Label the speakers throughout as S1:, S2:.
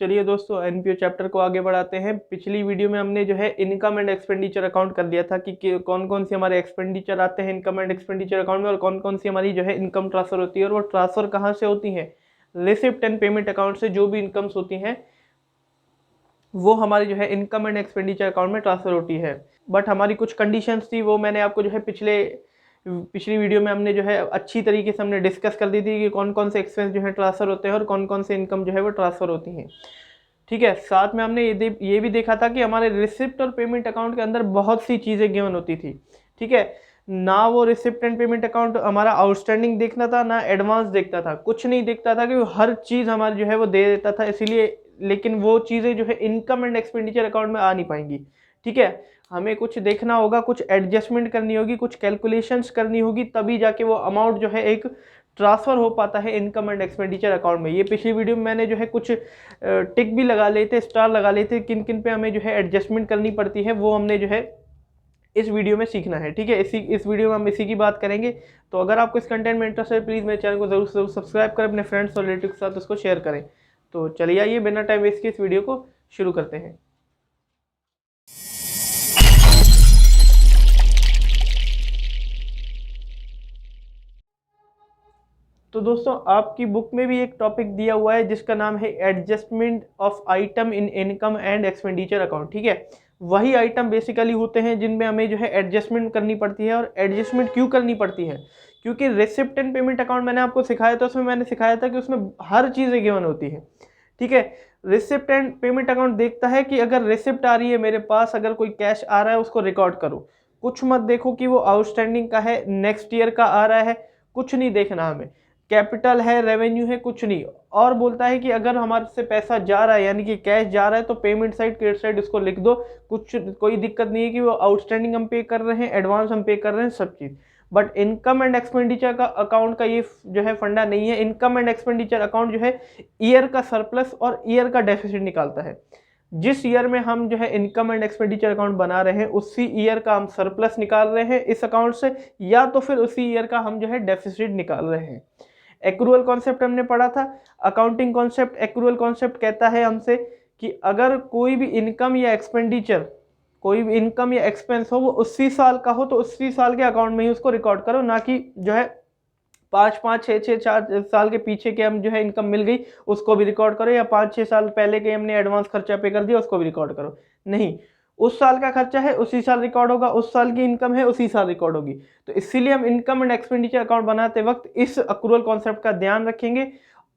S1: चलिए दोस्तों, NPO chapter को आगे बढ़ाते हैं। पिछली वीडियो में हमने जो है इनकम एंड एक्सपेंडिचर अकाउंट कर लिया था कि कौन कौन से हमारे एक्सपेंडिचर आते हैं इनकम एंड एक्सपेंडिचर अकाउंट में, और कौन कौन सी हमारी जो है इनकम ट्रांसफर होती है, और वो ट्रांसफर कहाँ से होती है, रिसिप्ट एंड पेमेंट अकाउंट से जो भी इनकम्स होती हैं वो हमारी जो है इनकम एंड एक्सपेंडिचर अकाउंट में ट्रांसफर होती है। बट हमारी कुछ कंडीशंस थी, वो मैंने आपको जो है पिछली वीडियो में हमने जो है अच्छी तरीके से हमने डिस्कस कर दी थी कि कौन कौन से एक्सपेंस जो है ट्रांसफर होते हैं और कौन कौन से इनकम जो है वो ट्रांसफर होती हैं। ठीक है, साथ में हमने ये भी देखा था कि हमारे रिसिप्ट और पेमेंट अकाउंट के अंदर बहुत सी चीज़ें गिवन होती थी। ठीक है, ना वो रिसिप्ट एंड पेमेंट अकाउंट हमारा आउटस्टैंडिंग देखना था, ना एडवांस देखता था, कुछ नहीं देखता था, कि हर चीज़ हमारी जो है वो दे देता था। इसीलिए लेकिन वो चीज़ें जो है इनकम एंड एक्सपेंडिचर अकाउंट में आ नहीं पाएंगी। ठीक है, हमें कुछ देखना होगा, कुछ एडजस्टमेंट करनी होगी, कुछ कैलकुलेशंस करनी होगी, तभी जाके वो अमाउंट जो है एक ट्रांसफ़र हो पाता है इनकम एंड एक्सपेंडिचर अकाउंट में। ये पिछली वीडियो में मैंने जो है कुछ टिक भी लगा लेते, स्टार लगा लेते, किन किन पे हमें जो है एडजस्टमेंट करनी पड़ती है, वो हमने जो है इस वीडियो में सीखना है। ठीक है, इस वीडियो में हम इसी की बात करेंगे। तो अगर आपको इस कंटेंट में इंटरेस्ट है, प्लीज़ मेरे चैनल को जरूर सब्सक्राइब करें, अपने फ्रेंड्स और रिलेटिव के साथ उसको शेयर करें। तो चलिए आइए बिना टाइम वेस्ट के इस वीडियो को शुरू करते हैं। तो दोस्तों, आपकी बुक में भी एक टॉपिक दिया हुआ है जिसका नाम है adjustment of item in income and expenditure account. ठीक है, वही आइटम बेसिकली होते हैं जिनमें हमें जो है एडजस्टमेंट करनी पड़ती है। और एडजस्टमेंट क्यों करनी पड़ती है? क्योंकि रिसिप्ट एंड पेमेंट अकाउंट मैंने आपको सिखाया था, उसमें मैंने सिखाया था कि उसमें हर चीज़ें गिवन होती है। ठीक है, रिसिप्ट एंड पेमेंट अकाउंट देखता है कि अगर रिसिप्ट आ रही है मेरे पास, अगर कोई कैश आ रहा है, उसको रिकॉर्ड करो। कुछ मत देखो कि वो आउटस्टैंडिंग का है, नेक्स्ट ईयर का आ रहा है, कुछ नहीं देखना हमें, कैपिटल है, रेवेन्यू है, कुछ नहीं। और बोलता है कि अगर हमारे से पैसा जा रहा है, यानी कि कैश जा रहा है, तो पेमेंट साइड क्रेडिट साइड इसको लिख दो। कोई दिक्कत नहीं है कि वो आउटस्टैंडिंग हम पे कर रहे हैं, एडवांस हम पे कर रहे हैं, सब चीज़। बट इनकम एंड एक्सपेंडिचर का अकाउंट का ये जो है फंडा नहीं है। इनकम एंड एक्सपेंडिचर अकाउंट जो है ईयर का सरप्लस और ईयर का डेफिसिट निकालता है। जिस ईयर में हम जो है इनकम एंड एक्सपेंडिचर अकाउंट बना रहे हैं, उसी ईयर का हम सरप्लस निकाल रहे हैं इस अकाउंट से, या तो फिर उसी ईयर का हम जो है डेफिसिट निकाल रहे हैं। एक्रूअल कॉन्सेप्ट हमने पढ़ा था। अकाउंटिंग कॉन्सेप्ट, एक्रूअल कॉन्सेप्ट कहता है हमसे कि अगर कोई भी इनकम या एक्सपेंडिचर, कोई भी इनकम या एक्सपेंस हो, वो उसी साल का हो, तो उसी साल के अकाउंट में ही उसको रिकॉर्ड करो, ना कि जो है 5 6 4 साल के पीछे के हम जो है इनकम मिल गई उसको भी रिकॉर्ड करो, या 5 6 साल पहले के हमने एडवांस खर्चा पे कर दिया उसको भी रिकॉर्ड करो। नहीं, उस साल का खर्चा है उसी साल रिकॉर्ड होगा, उस साल की इनकम है उसी साल रिकॉर्ड होगी। तो इसीलिए हम इनकम एंड एक्सपेंडिचर अकाउंट बनाते वक्त इस अक्रूवल कॉन्सेप्ट का ध्यान रखेंगे,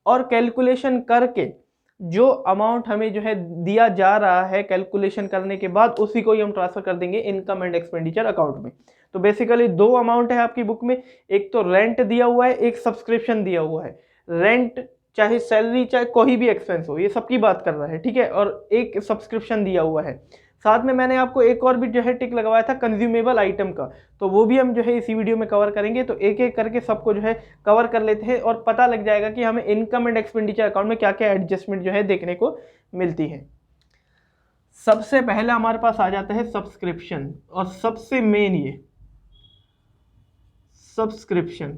S1: और कैलकुलेशन करके जो अमाउंट हमें जो है दिया जा रहा है, कैलकुलेशन करने के बाद उसी को ही हम ट्रांसफर कर देंगे इनकम एंड एक्सपेंडिचर अकाउंट में। तो बेसिकली दो अमाउंट है आपकी बुक में, एक तो रेंट दिया हुआ है, एक सब्सक्रिप्शन दिया हुआ है। रेंट चाहे सैलरी चाहे कोई भी एक्सपेंस हो, ये सबकी बात कर रहा है। ठीक है, और एक सब्सक्रिप्शन दिया हुआ है। साथ में मैंने आपको एक और भी जो है टिक लगवाया था कंज्यूमेबल आइटम का, तो वो भी हम जो है इसी वीडियो में कवर करेंगे। तो एक एक करके सबको जो है कवर कर लेते हैं, और पता लग जाएगा कि हमें इनकम एंड एक्सपेंडिचर अकाउंट में क्या क्या एडजस्टमेंट जो है देखने को मिलती है। सबसे पहले हमारे पास आ जाता है सब्सक्रिप्शन, और सबसे मेन ये सब्सक्रिप्शन।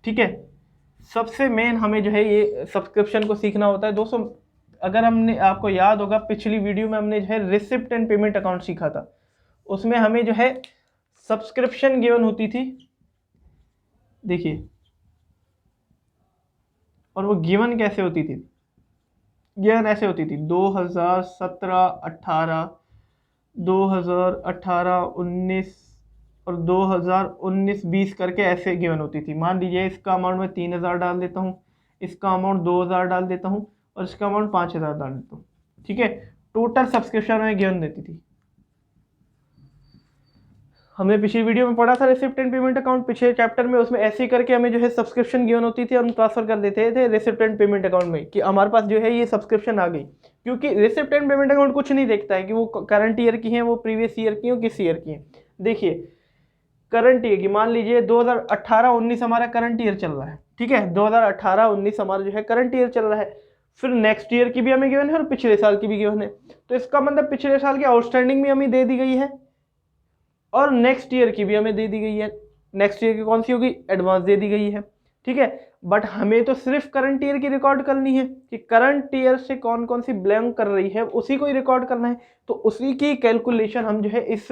S1: ठीक है, सबसे मेन हमें जो है ये सब्सक्रिप्शन को सीखना होता है। दोस्तों, अगर हमने, आपको याद होगा पिछली वीडियो में हमने जो है रिसिप्ट एंड पेमेंट अकाउंट सीखा था, उसमें हमें जो है सब्सक्रिप्शन गिवन होती थी, देखिए, और वो गिवन कैसे होती थी? गिवन ऐसे होती थी 2017 18, 2018 19 और 2019 20 करके ऐसे गिवन होती थी। मान लीजिए इसका अमाउंट मैं 3000 डाल देता हूँ, इसका अमाउंट 2000 डाल देता हूँ, और इसका अमाउंट 5000 डाल देता हूँ। ठीक है, टोटल सब्सक्रिप्शन में गिवन देती थी। हमने पिछली वीडियो में पढ़ा था रिसिप्ट एंड पेमेंट अकाउंट, पिछले चैप्टर में, उसमें ऐसे करके हमें जो है सब्सक्रिप्शन गिवन होती थी और हम ट्रांसफर कर देते थे रिसिप्ट एंड पेमेंट अकाउंट में, कि हमारे पास जो है ये सब्सक्रिप्शन आ गई। क्योंकि रिसिप्ट एंड पेमेंट अकाउंट कुछ नहीं देखता है कि वो करंट ईयर की है, वो प्रीवियस ईयर की हो, किस ईयर की है। देखिए, करंट ईयर की, मान लीजिए 2018-19 हमारा करंट ईयर चल रहा है। ठीक है, 2018-19 हमारा जो है करंट ईयर चल रहा है। फिर नेक्स्ट ईयर की भी हमें गिवन है और पिछले साल की भी गिवन है। तो इसका मतलब पिछले साल की आउटस्टैंडिंग भी हमें दे दी गई है, और नेक्स्ट ईयर की भी हमें दे दी गई है। नेक्स्ट ईयर की कौन सी होगी? एडवांस दे दी गई है। ठीक है, बट हमें तो सिर्फ करंट ईयर की रिकॉर्ड करनी है कि करंट ईयर से कौन कौन सी बिलोंग कर रही है, उसी को ही रिकॉर्ड करना है। तो उसी की कैलकुलेशन हम जो है इस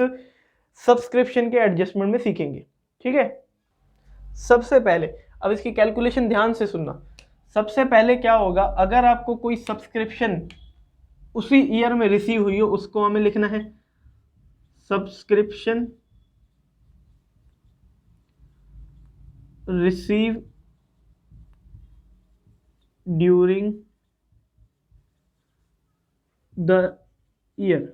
S1: सब्सक्रिप्शन के एडजस्टमेंट में सीखेंगे। ठीक है, सबसे पहले अब इसकी कैलकुलेशन ध्यान से सुनना। सबसे पहले क्या होगा, अगर आपको कोई सब्सक्रिप्शन उसी ईयर में रिसीव हुई हो, उसको हमें लिखना है subscription receive during the year.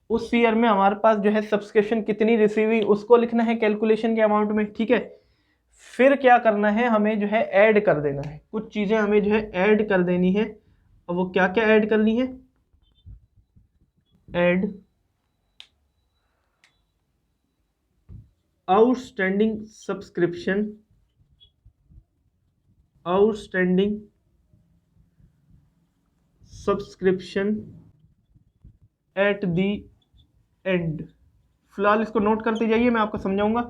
S1: उस ईयर में हमारे पास जो है सब्सक्रिप्शन कितनी रिसीव हुई उसको लिखना है कैलकुलेशन के अमाउंट में। ठीक है, फिर क्या करना है, हमें जो है ऐड कर देना है, कुछ चीजें हमें जो है ऐड कर देनी है। और वो क्या क्या ऐड करनी है, add outstanding subscription, outstanding subscription at the and. फिलहाल इसको नोट करते जाइए, मैं आपको समझाऊंगा।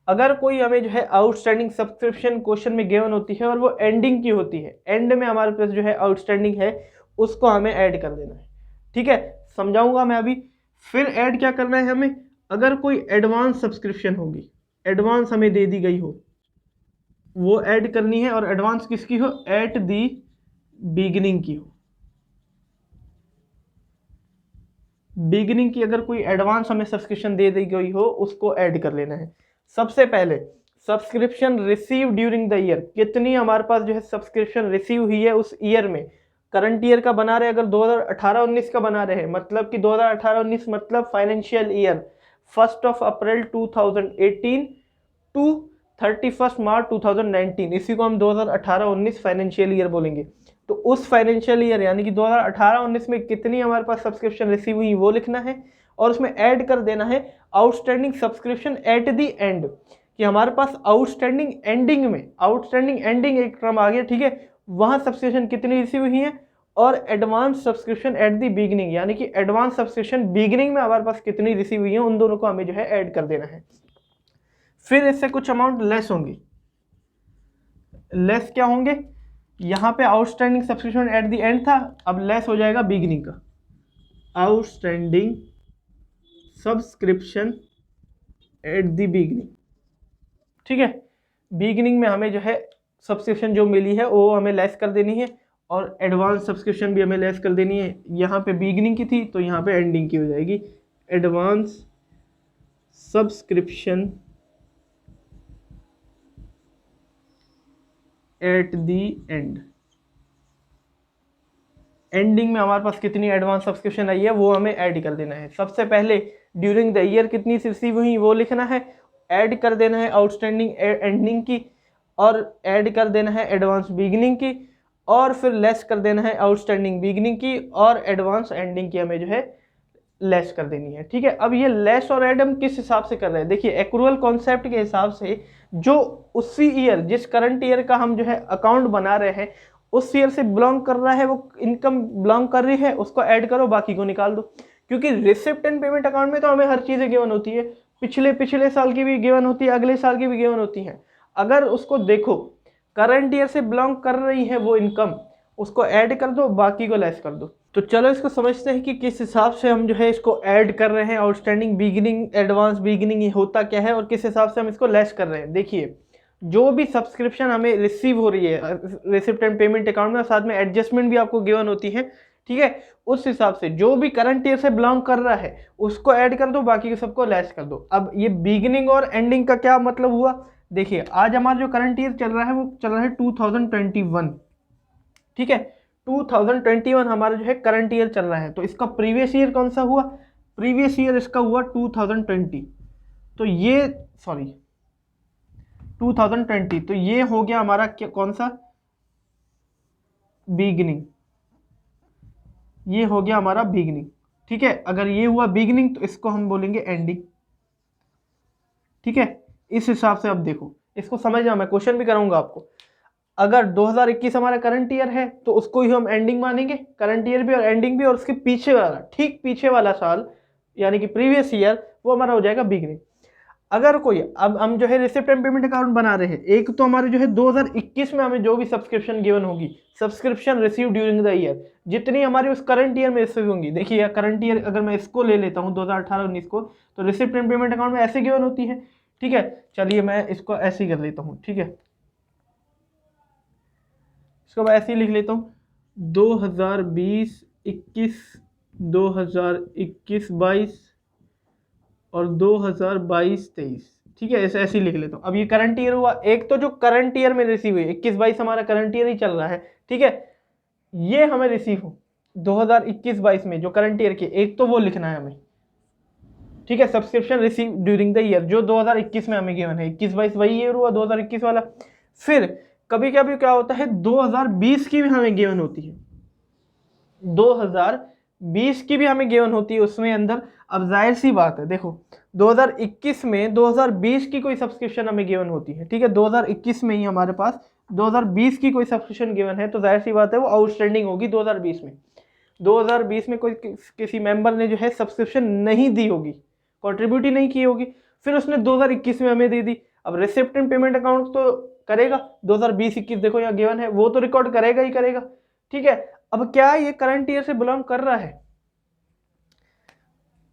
S1: अगर कोई हमें जो है आउटस्टैंडिंग सब्सक्रिप्शन क्वेश्चन में गिवन होती है और वो एंडिंग की होती है, एंड में हमारे पास जो है आउटस्टैंडिंग है, उसको हमें ऐड कर देना है। ठीक है, समझाऊंगा मैं अभी। फिर ऐड क्या करना है हमें, अगर कोई एडवांस सब्सक्रिप्शन होगी, एडवांस हमें दे दी गई हो, वो ऐड करनी है। और एडवांस किसकी हो, एट दी बिगिनिंग की हो। बिगिनिंग की अगर कोई एडवांस हमें सब्सक्रिप्शन दे दी गई हो, उसको ऐड कर लेना है। सबसे पहले subscription receive during the year, कितनी हमारे पास जो है सब्सक्रिप्शन रिसीव हुई है उस ईयर में। करंट ईयर का बना रहे, अगर 2018-19 का बना रहे, मतलब कि 2018-19 मतलब फाइनेंशियल ईयर 1 अप्रैल 2018 टू 31 मार्च 2019, इसी को हम 2018-19 फाइनेंशियल ईयर बोलेंगे। तो उस फाइनेंशियल ईयर यानी कि 2018-19 में कितनी हमारे पास सब्सक्रिप्शन रिसीव हुई वो लिखना है, और उसमें ऐड कर देना है outstanding subscription at the end, कि हमारे पास आउटस्टैंडिंग एंडिंग में, आउटस्टैंडिंग एंडिंग एक टर्म आ गया। ठीक है, वहां सब्सक्रिप्शन कितनी रिसीव हुई है, और advance subscription at the beginning, यानी कि एडवांस सब्सक्रिप्शन बिगिनिंग में हमारे पास कितनी रिसीव हुई है, उन दोनों को हमें जो है ऐड कर देना है। फिर इससे कुछ अमाउंट लेस होंगे। लेस क्या होंगे, यहां पे outstanding subscription at the end था, अब लेस हो जाएगा बिगिनिंग का, outstanding subscription at the beginning. ठीक है, बिगिनिंग में हमें जो है सब्सक्रिप्शन जो मिली है वो हमें लेस कर देनी है, और एडवांस सब्सक्रिप्शन भी हमें लेस कर देनी है। यहाँ पे बिगिनिंग की थी तो यहाँ पे एंडिंग की हो जाएगी, advance subscription at the and. Ending में हमारे पास कितनी एडवांस सब्सक्रिप्शन आई है वो हमें ऐड कर देना है। सबसे पहले ड्यूरिंग द ईयर कितनी रिसीव हुई वो लिखना है, ऐड कर देना है आउटस्टैंडिंग एंडिंग की, और ऐड कर देना है एडवांस बिगिनिंग की, और फिर लेस कर देना है आउटस्टैंडिंग बिगिनिंग की, और एडवांस एंडिंग की हमें जो है लेस कर देनी है। ठीक है, अब ये लेस और ऐड हम किस हिसाब से कर रहे हैं, देखिए एक्रूअल कॉन्सेप्ट के हिसाब से, जो उसी ईयर, जिस करंट ईयर का हम जो है अकाउंट बना रहे हैं, उस ईयर से बिलोंग कर रहा है, वो इनकम बिलोंग कर रही है, उसको ऐड करो, बाकी को निकाल दो। क्योंकि रिसिप्ट एंड पेमेंट अकाउंट में तो हमें हर चीज़ें गिवन होती है, पिछले साल की भी गिवन होती है, अगले साल की भी गिवन होती है। अगर उसको देखो करंट ईयर से बिलोंग कर रही है वो इनकम, उसको ऐड कर दो, बाकी को लेस कर दो। तो चलो इसको समझते हैं कि किस हिसाब से हम जो है इसको ऐड कर रहे हैं, आउटस्टैंडिंग बिगिनिंग एडवांस बिगिनिंग ये होता क्या है, और किस हिसाब से हम इसको लेस कर रहे हैं। देखिए, जो भी सब्सक्रिप्शन हमें रिसीव हो रही है रिसिप्ट एंड पेमेंट अकाउंट में, साथ में एडजस्टमेंट भी आपको गिवन होती है। ठीक है, उस हिसाब से जो भी करंट ईयर से बिलोंग कर रहा है उसको ऐड कर दो, बाकी के सबको लेस कर दो। अब ये बिगिनिंग और एंडिंग का क्या मतलब हुआ, देखिए आज हमारा जो करंट ईयर चल रहा है वो चल रहा है 2021। ठीक है, 2021 हमारा जो है करंट ईयर चल रहा है, तो इसका प्रीवियस ईयर कौन सा हुआ, प्रीवियस ईयर इसका हुआ 2020। तो ये 2020, तो ये हो गया हमारा कौन सा, बिगिनिंग, ये हो गया हमारा बिगिनिंग। ठीक है, अगर ये हुआ बिगिनिंग तो इसको हम बोलेंगे एंडिंग। ठीक है, इस हिसाब से अब देखो, इसको समझना, मैं क्वेश्चन भी कराऊंगा आपको। अगर 2021 हमारा करंट ईयर है तो उसको ही हम एंडिंग मानेंगे, करंट ईयर भी और एंडिंग भी, और उसके पीछे वाला, ठीक पीछे वाला साल यानी कि प्रीवियस ईयर, वो हमारा हो जाएगा बिगिनिंग। अगर कोई, अब हम जो है रिसिप्ट एंड पेमेंट अकाउंट बना रहे हैं, एक तो हमारे जो है 2021 में हमें जो भी सब्सक्रिप्शन गिवन होगी, subscription receive during the year, जितनी हमारी उस करंट ईयर में रिसीव होंगी, देखिए करंट ईयर अगर मैं इसको ले लेता हूँ 2018-19 को, तो रिसिप्ट एंड पेमेंट अकाउंट में ऐसे गिवन होती है। ठीक है, चलिए मैं इसको ऐसे ही कर लेता हूँ। ठीक है, इसको मैं ऐसे ही लिख लेता हूँ 2020-21, 2021-22 और 2022-23। ठीक है, ऐसे ऐसे ही लिख लेता हूँ। अब ये करंट ईयर हुआ, एक तो जो करंट ईयर में रिसीव हुई 21-22 हमारा करंट ईयर ही चल रहा है। ठीक है, ये हमें रिसीव हो 2021-22 में जो करंट ईयर के, एक तो वो लिखना है हमें। ठीक है, subscription receive during the year जो 2021 में हमें गिवन है, 21-22 वही ईयर हुआ 2021 वाला। फिर कभी कभी क्या होता है 2020 की भी हमें गिवन होती है, 2020 की भी हमें गिवन होती है उसमें अंदर। अब जाहिर सी बात है, देखो 2021 में 2020 की कोई सब्सक्रिप्शन हमें गिवन होती है। ठीक है, 2021 में ही हमारे पास 2020 की कोई सब्सक्रिप्शन गिवन है, तो जाहिर सी बात है वो आउटस्टैंडिंग होगी 2020 में। 2020 में कोई किसी मेंबर ने जो है सब्सक्रिप्शन नहीं दी होगी, कंट्रीब्यूट ही नहीं की होगी, फिर उसने 2021 में हमें दे दी। अब रिसिप्ट एंड पेमेंट अकाउंट तो करेगा 2020-21, देखो यहाँ गिवन है, वो तो रिकॉर्ड करेगा ही करेगा। ठीक है, अब क्या ये करंट ईयर से बिलोंग कर रहा है,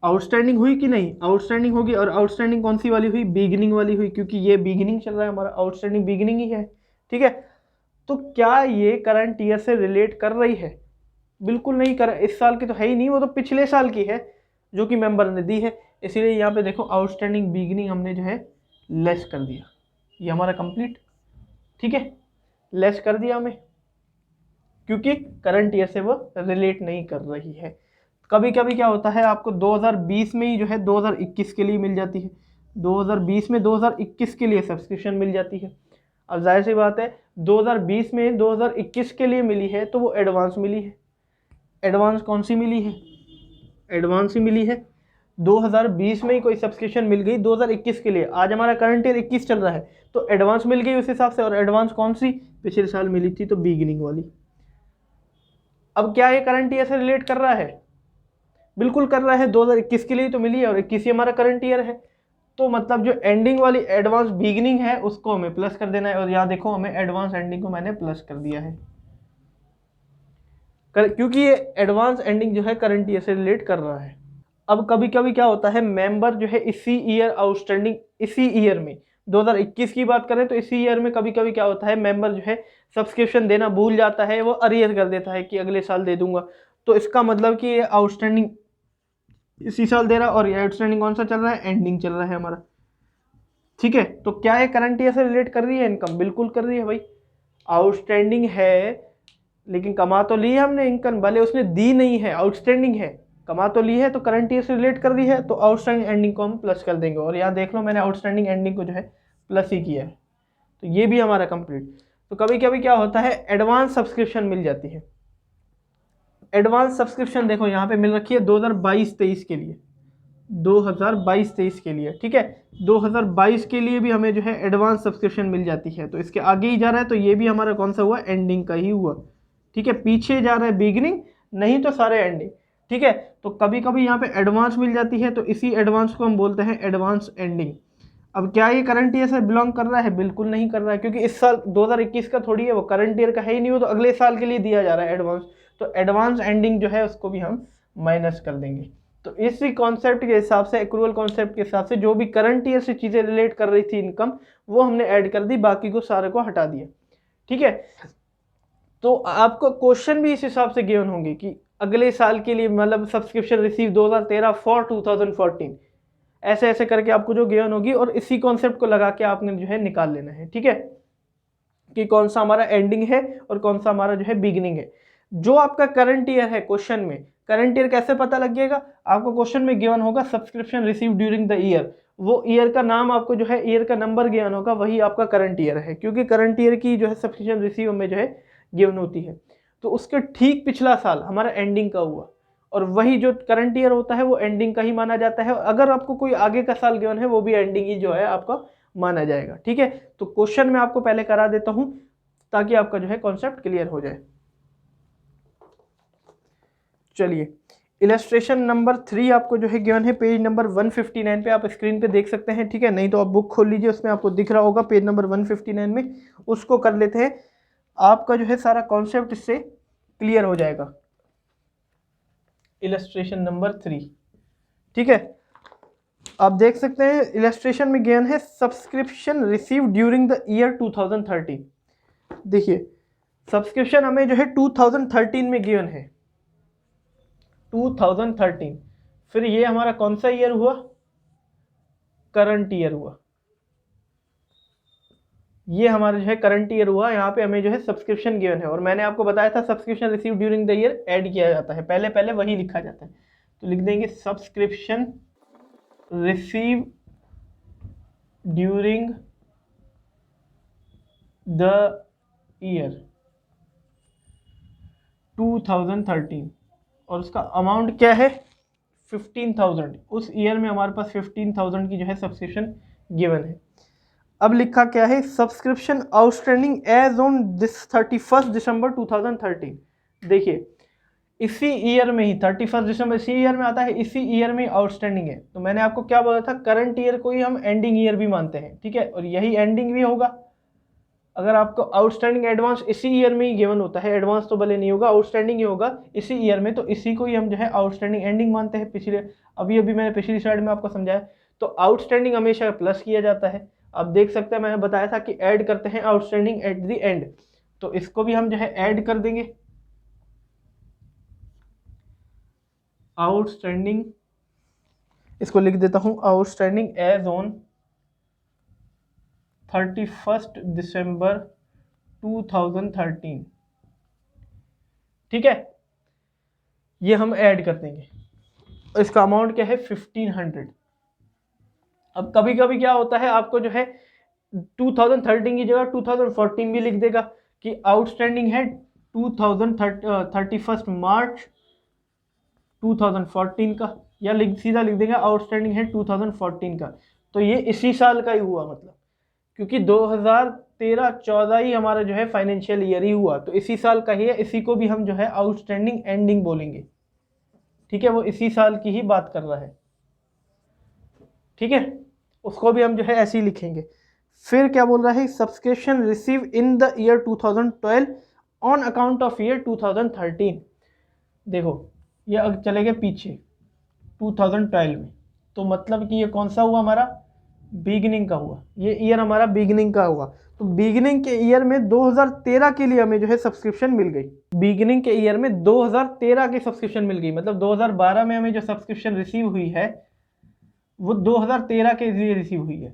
S1: आउटस्टैंडिंग हुई कि नहीं, आउटस्टैंडिंग होगी। और आउटस्टैंडिंग कौन सी वाली हुई, बिगिनिंग वाली हुई, क्योंकि ये बिगिनिंग चल रहा है हमारा, आउटस्टैंडिंग बिगिनिंग ही है। ठीक है, तो क्या ये करंट ईयर से रिलेट कर रही है, बिल्कुल नहीं कर, इस साल की तो है ही नहीं, वो तो पिछले साल की है जो कि मेंबर ने दी है। इसीलिए यहाँ पे देखो आउटस्टैंडिंग बिगिनिंग हमने जो है लेस कर दिया, ये हमारा कंप्लीट। ठीक है, लेस कर दिया हमें, क्योंकि करंट ईयर से वो रिलेट नहीं कर रही है। कभी कभी क्या होता है, आपको 2020 में ही जो है 2021 के लिए मिल जाती है, 2020 में 2021 के लिए सब्सक्रिप्शन मिल जाती है। अब जाहिर सी बात है 2020 में 2021 के लिए मिली है तो वो एडवांस मिली है। एडवांस कौन सी मिली है, एडवांस ही मिली है। 2020 में ही कोई सब्सक्रिप्शन मिल गई 2021 के लिए, आज हमारा करंट ईयर 21 चल रहा है, तो एडवांस मिल गई उस हिसाब से। और एडवांस कौन सी, पिछले साल मिली थी, तो बिगिनिंग वाली। अब क्या ये करंट ईयर से रिलेट कर रहा है, बिल्कुल कर रहा है, 2021 के लिए तो मिली है और 21 ही हमारा करंट ईयर है। तो मतलब जो एंडिंग वाली एडवांस बिगिनिंग है उसको हमें प्लस कर देना है, और यहाँ देखो हमें एडवांस एंडिंग को मैंने प्लस कर दिया है, क्योंकि ये एडवांस एंडिंग जो है करंट ईयर से रिलेट कर रहा है। अब कभी कभी क्या होता है, मेंबर जो है इसी ईयर आउटस्टैंडिंग, इसी ईयर में 2021 की बात करें तो इसी ईयर में कभी कभी क्या होता है, मेंबर जो है सब्सक्रिप्शन देना भूल जाता है, वो अरियर कर देता है कि अगले साल दे दूंगा। तो इसका मतलब कि ये आउटस्टैंडिंग इसी साल दे रहा है, और ये आउटस्टैंडिंग कौन सा चल रहा है, एंडिंग चल रहा है हमारा। ठीक है, तो क्या ये करंट ईयर से रिलेट कर रही है इनकम, बिल्कुल कर रही है भाई। आउटस्टैंडिंग है लेकिन कमा तो ली है हमने इनकम, भले उसने दी नहीं है, आउटस्टैंडिंग है, कमा तो ली है, तो करंट ईयर से रिलेट कर रही है, तो आउटस्टैंडिंग एंडिंग को हम प्लस कर देंगे। और यहाँ देख लो मैंने आउटस्टैंडिंग एंडिंग को जो है प्लस ही किया है, तो ये भी हमारा कंप्लीट। तो कभी कभी क्या होता है, एडवांस सब्सक्रिप्शन मिल जाती है। एडवांस सब्सक्रिप्शन देखो यहाँ पे मिल रखी है 2022-23 के लिए, 2022-23 के लिए। ठीक है, 2022 के लिए भी हमें जो है एडवांस सब्सक्रिप्शन मिल जाती है, तो इसके आगे ही जा रहा है, तो ये भी हमारा कौन सा हुआ, एंडिंग का ही हुआ। ठीक है, पीछे जा रहा है बिगिनिंग, नहीं तो सारे एंडिंग। ठीक है, तो कभी कभी यहाँ पे एडवांस मिल जाती है, तो इसी एडवांस को हम बोलते हैं एडवांस एंडिंग। अब क्या ये करंट ईयर से बिलोंग कर रहा है, बिल्कुल नहीं कर रहा है, क्योंकि इस साल 2021 का थोड़ी है, वो करंट ईयर का है ही नहीं, वो तो अगले साल के लिए दिया जा रहा है एडवांस। तो एडवांस एंडिंग जो है उसको भी हम माइनस कर देंगे। तो इसी कॉन्सेप्ट के हिसाब से, एक्रूअल कॉन्सेप्ट के हिसाब से, जो भी करंट ईयर से चीज़ें रिलेट कर रही थी इनकम, वो हमने ऐड कर दी, बाकी को सारे को हटा दिया। ठीक है, तो आपको क्वेश्चन भी इस हिसाब से गिवन होंगे कि अगले साल के लिए, मतलब सब्सक्रिप्शन रिसीव 2013 फॉर 2014, ऐसे ऐसे करके आपको जो गिवन होगी, और इसी कॉन्सेप्ट को लगा के आपने जो है निकाल लेना है। ठीक है, कि कौन सा हमारा एंडिंग है और कौन सा हमारा जो है बिगिनिंग है। जो आपका करंट ईयर है, क्वेश्चन में करंट ईयर कैसे पता लग जाएगा, आपको क्वेश्चन में गिवन होगा subscription receive during the year, वो ईयर का नाम आपको जो है, ईयर का नंबर गिवन होगा, वही आपका करंट ईयर है, क्योंकि करंट ईयर की जो है सब्सक्रिप्शन रिसीव में जो है गिवन होती है। तो उसके ठीक पिछला साल हमारा एंडिंग का हुआ, और वही जो करंट ईयर होता है वो एंडिंग का ही माना जाता है। अगर आपको कोई आगे का साल गिवन है, वो भी एंडिंग ही जो है आपका माना जाएगा। ठीक है, तो क्वेश्चन में आपको पहले करा देता हूं ताकि आपका जो है कॉन्सेप्ट क्लियर हो जाए। चलिए, इलस्ट्रेशन नंबर 3 आपको जो है गिवन है पेज नंबर 159 पे, आप स्क्रीन पे देख सकते हैं, ठीक है। नहीं तो आप बुक खोल लीजिए, उसमें आपको दिख रहा होगा पेज नंबर 159 में, उसको कर लेते हैं। आपका जो है सारा कॉन्सेप्ट इससे क्लियर हो जाएगा। इलस्ट्रेशन नंबर 3, ठीक है। आप देख सकते हैं इलस्ट्रेशन में गिवन है subscription receive during the year 2013। देखिए सब्सक्रिप्शन हमें जो है 2013 में गिवन है, 2013। फिर ये हमारा कौन सा ईयर हुआ? करंट ईयर हुआ। ये हमारा जो है करंट ईयर हुआ। यहाँ पे हमें जो है सब्सक्रिप्शन गिवन है, और मैंने आपको बताया था subscription receive during the year add किया जाता है, पहले पहले वही लिखा जाता है। तो लिख देंगे subscription receive during the year 2013, और उसका अमाउंट क्या है? 15,000। उस ईयर में हमारे पास 15,000 की जो है सब्सक्रिप्शन गिवन है। अब लिखा क्या है? Subscription outstanding as on 31 December 2013। देखिए इसी ईयर में ही 31 दिसंबर इसी ईयर में आता है, इसी ईयर में आउटस्टैंडिंग है। तो मैंने आपको क्या बोला था, करंट ईयर को ही हम एंडिंग ईयर भी मानते हैं, ठीक है, और यही एंडिंग भी होगा। अगर आपको आउटस्टैंडिंग एडवांस इसी ईयर में ही गिवन होता है, एडवांस तो भले नहीं होगा, आउटस्टैंडिंग ही होगा इसी ईयर में, तो इसी को ही हम जो है आउटस्टैंडिंग एंडिंग मानते हैं। पिछले अभी मैंने पिछली स्लाइड में आपको समझाया। तो आउटस्टैंडिंग हमेशा प्लस किया जाता है। आप देख सकते हैं मैंने बताया था कि ऐड करते हैं आउटस्टैंडिंग एट द एंड, तो इसको भी हम जो है ऐड कर देंगे। आउटस्टैंडिंग, इसको लिख देता हूं आउटस्टैंडिंग एज ऑन 31 दिसंबर 2013, ठीक है। ये हम ऐड कर देंगे। इसका अमाउंट क्या है? 1500। अब कभी कभी क्या होता है, आपको जो है 2013 की जगह 2014 भी लिख देगा कि आउटस्टैंडिंग है 31 मार्च 2014 का, या सीधा लिख देगा आउटस्टैंडिंग है 2014 का। तो ये इसी साल का ही हुआ, मतलब क्योंकि 2013-14 ही हमारा जो है फाइनेंशियल ईयर ही हुआ, तो इसी साल का ही है। इसी को भी हम जो है आउटस्टैंडिंग एंडिंग बोलेंगे, ठीक है। वो इसी साल की ही बात कर रहा है, ठीक है। उसको भी हम जो है ऐसे ही लिखेंगे। फिर क्या बोल रहा है? Subscription receive in the year 2012 on account of year 2013। देखो ये अब चले गए पीछे 2012 में, तो मतलब कि ये कौन सा हुआ? हमारा बिगिनिंग का हुआ। ये ईयर हमारा बिगिनिंग का हुआ। तो बिगिनिंग के ईयर में 2013 के लिए हमें जो है सब्सक्रिप्शन मिल गई। बिगिनिंग के ईयर में 2013 की सब्सक्रिप्शन मिल गई, मतलब 2012 में हमें जो सब्सक्रिप्शन रिसीव हुई है वो 2013 के लिए रिसीव हुई है।